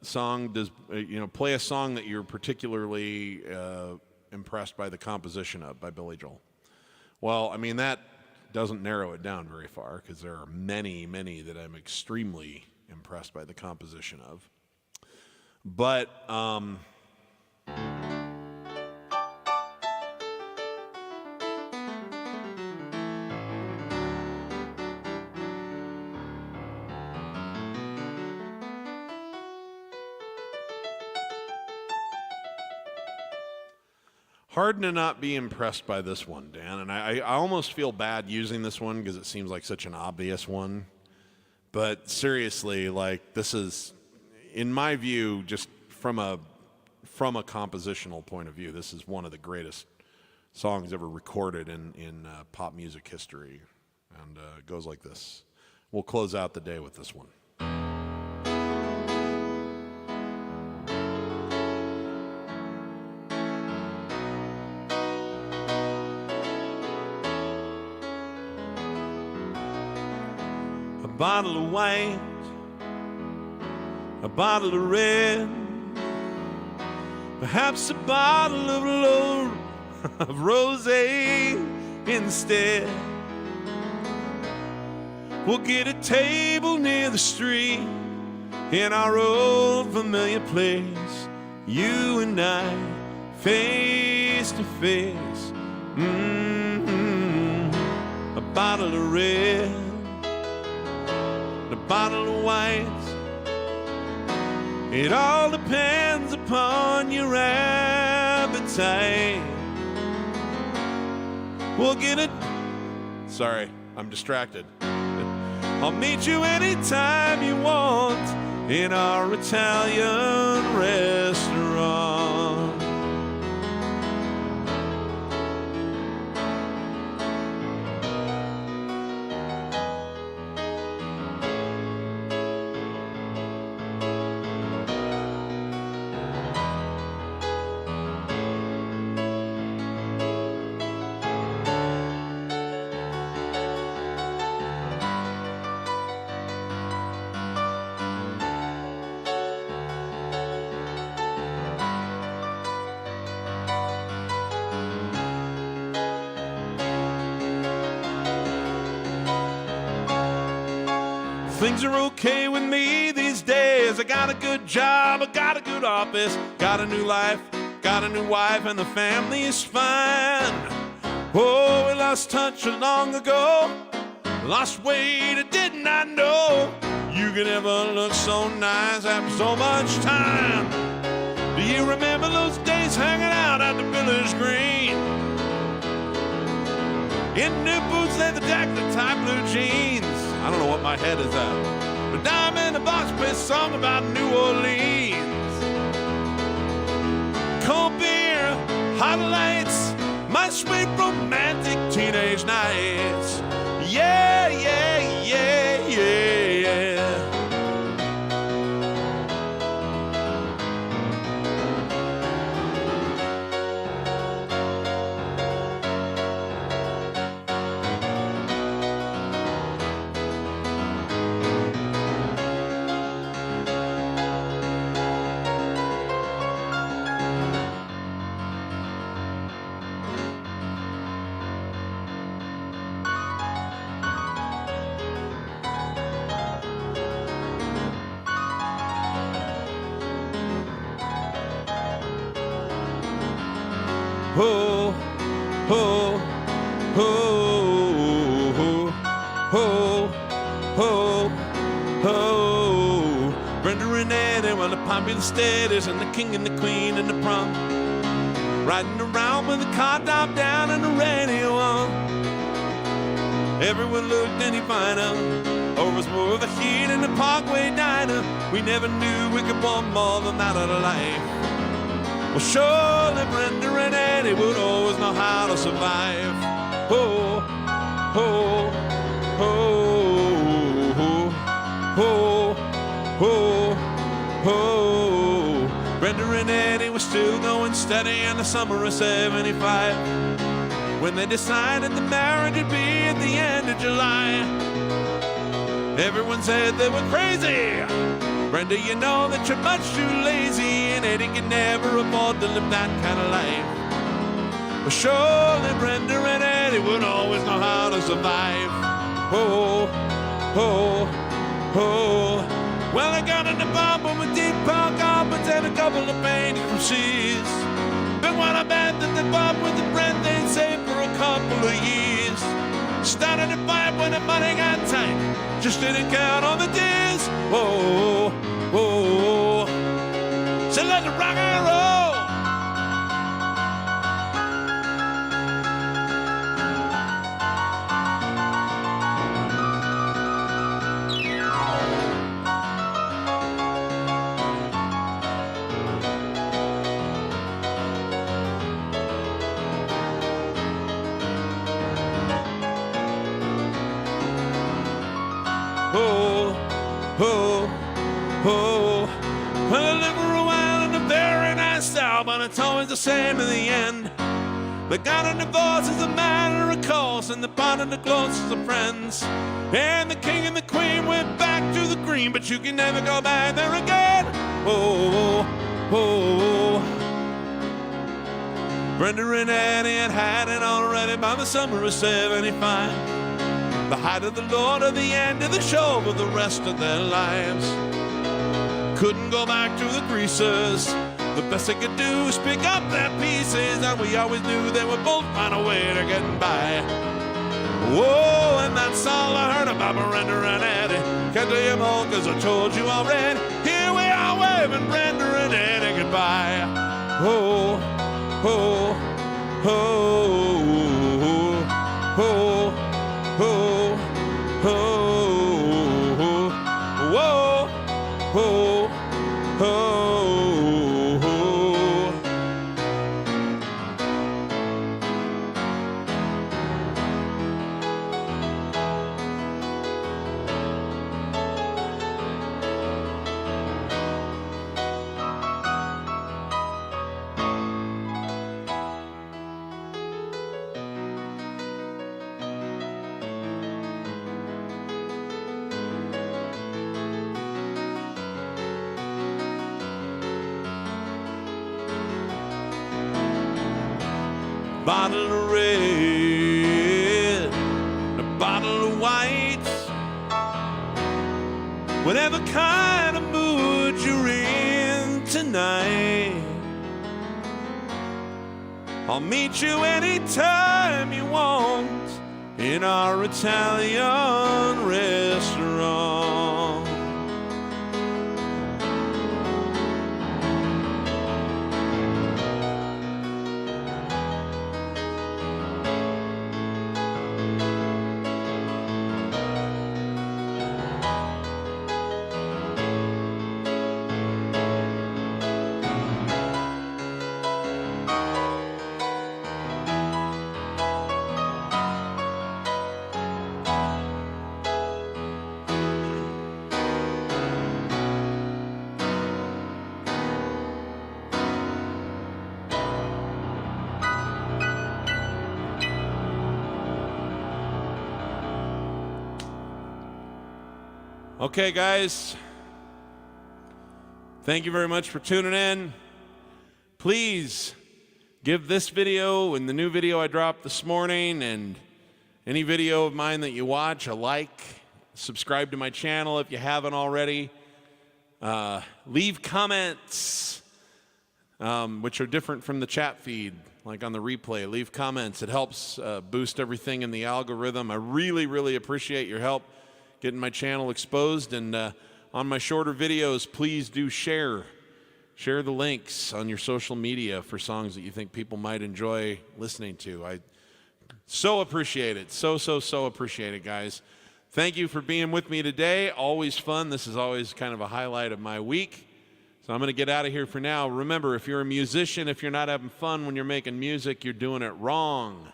song does, play a song that you're particularly impressed by the composition of by Billy Joel? Well, I mean, that doesn't narrow it down very far, because there are many, many that I'm extremely impressed by the composition of. But hard to not be impressed by this one, Dan. And I almost feel bad using this one because it seems like such an obvious one. But seriously, like, this is, in my view, just from a compositional point of view, this is one of the greatest songs ever recorded in pop music history. And it goes like this. We'll close out the day with this one. bottle of white, a bottle of red, perhaps a bottle of rosé instead. We'll get a table near the street in our old familiar place, you and I, face to face. A bottle of red, a bottle of white. It all depends upon your appetite. We'll get it. Sorry, I'm distracted. I'll meet you anytime you want in our Italian restaurant. Things are okay with me these days. I got a good job, I got a good office, got a new life, got a new wife, and the family is fine. Oh, we lost touch long ago, lost weight, I did not know you could ever look so nice after so much time. Do you remember those days hanging out at the village green? In new boots, leather jacket, and tight blue jeans. I don't know what my head is at. But I'm in a box play a song about New Orleans. Cold beer, hot lights, my sweet romantic teenage nights. Yeah, yeah, yeah, yeah, yeah. Oh, oh, oh, oh, oh, oh. Brenda and Eddie were the popular status, and the king and the queen and the prom. Riding around with the car top down and the radio on. Everyone looked any finer, or was more of a heat in the Parkway diner. We never knew we could want more than that out of life. Well, surely Brenda and Eddie would always know how to survive. Oh, oh, oh, oh, oh, oh, oh. Brenda and Eddie were still going steady in the summer of '75, when they decided the marriage would be at the end of July. Everyone said they were crazy. Brenda, you know that you're much too lazy, and Eddie can never afford to live that kind of life. But surely Brenda and Eddie would always know how to survive. Oh, oh, oh. Well, I got an apartment with deep park carpets and a couple of paintings from Sears. But when I bet that they bought with the rent they'd save for a couple of years. Started to fight when the money got tight, just didn't count on the tears. Oh, oh, oh. So let it rock and roll. Oh, oh, oh. Well, I live for a while in a very nice style, but it's always the same in the end. They got a divorce as a matter of course, and they parted the closest of friends. And the king and the queen went back to the green, but you can never go back there again. Oh, oh, oh. Brenda and Annie had it already by the summer of '75. The height of the Lord or the end of the show for the rest of their lives. Couldn't go back to the greasers. The best they could do was pick up their pieces, and we always knew they would both find a way to get by. Whoa, and that's all I heard about Brenda and Eddie. Can't tell you more cause I told you already. Here we are waving Brenda and Eddie goodbye. Oh, oh, oh, oh, oh, oh, whoa, oh, oh. Bottle of red, a bottle of white. Whatever kind of mood you're in tonight, I'll meet you anytime you want in our Italian restaurant. Okay, guys, thank you very much for tuning in. Please give this video and the new video I dropped this morning and any video of mine that you watch a like. Subscribe to my channel if you haven't already. Leave comments, which are different from the chat feed, like on the replay. Leave comments. It helps boost everything in the algorithm. I really, really appreciate your help getting my channel exposed, and on my shorter videos, please do share the links on your social media for songs that you think people might enjoy listening to. I so appreciate it. So appreciate it, guys. Thank you for being with me today. Always fun. This is always kind of a highlight of my week. So I'm going to get out of here for now. Remember, if you're a musician, if you're not having fun when you're making music, you're doing it wrong.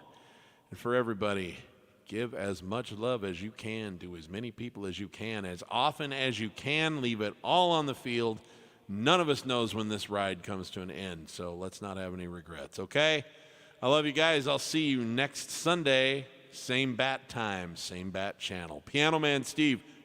And for everybody, give as much love as you can to as many people as you can, as often as you can. Leave it all on the field. None of us knows when this ride comes to an end, so let's not have any regrets, okay? I love you guys. I'll see you next Sunday. Same bat time, same bat channel. Piano Man Steve,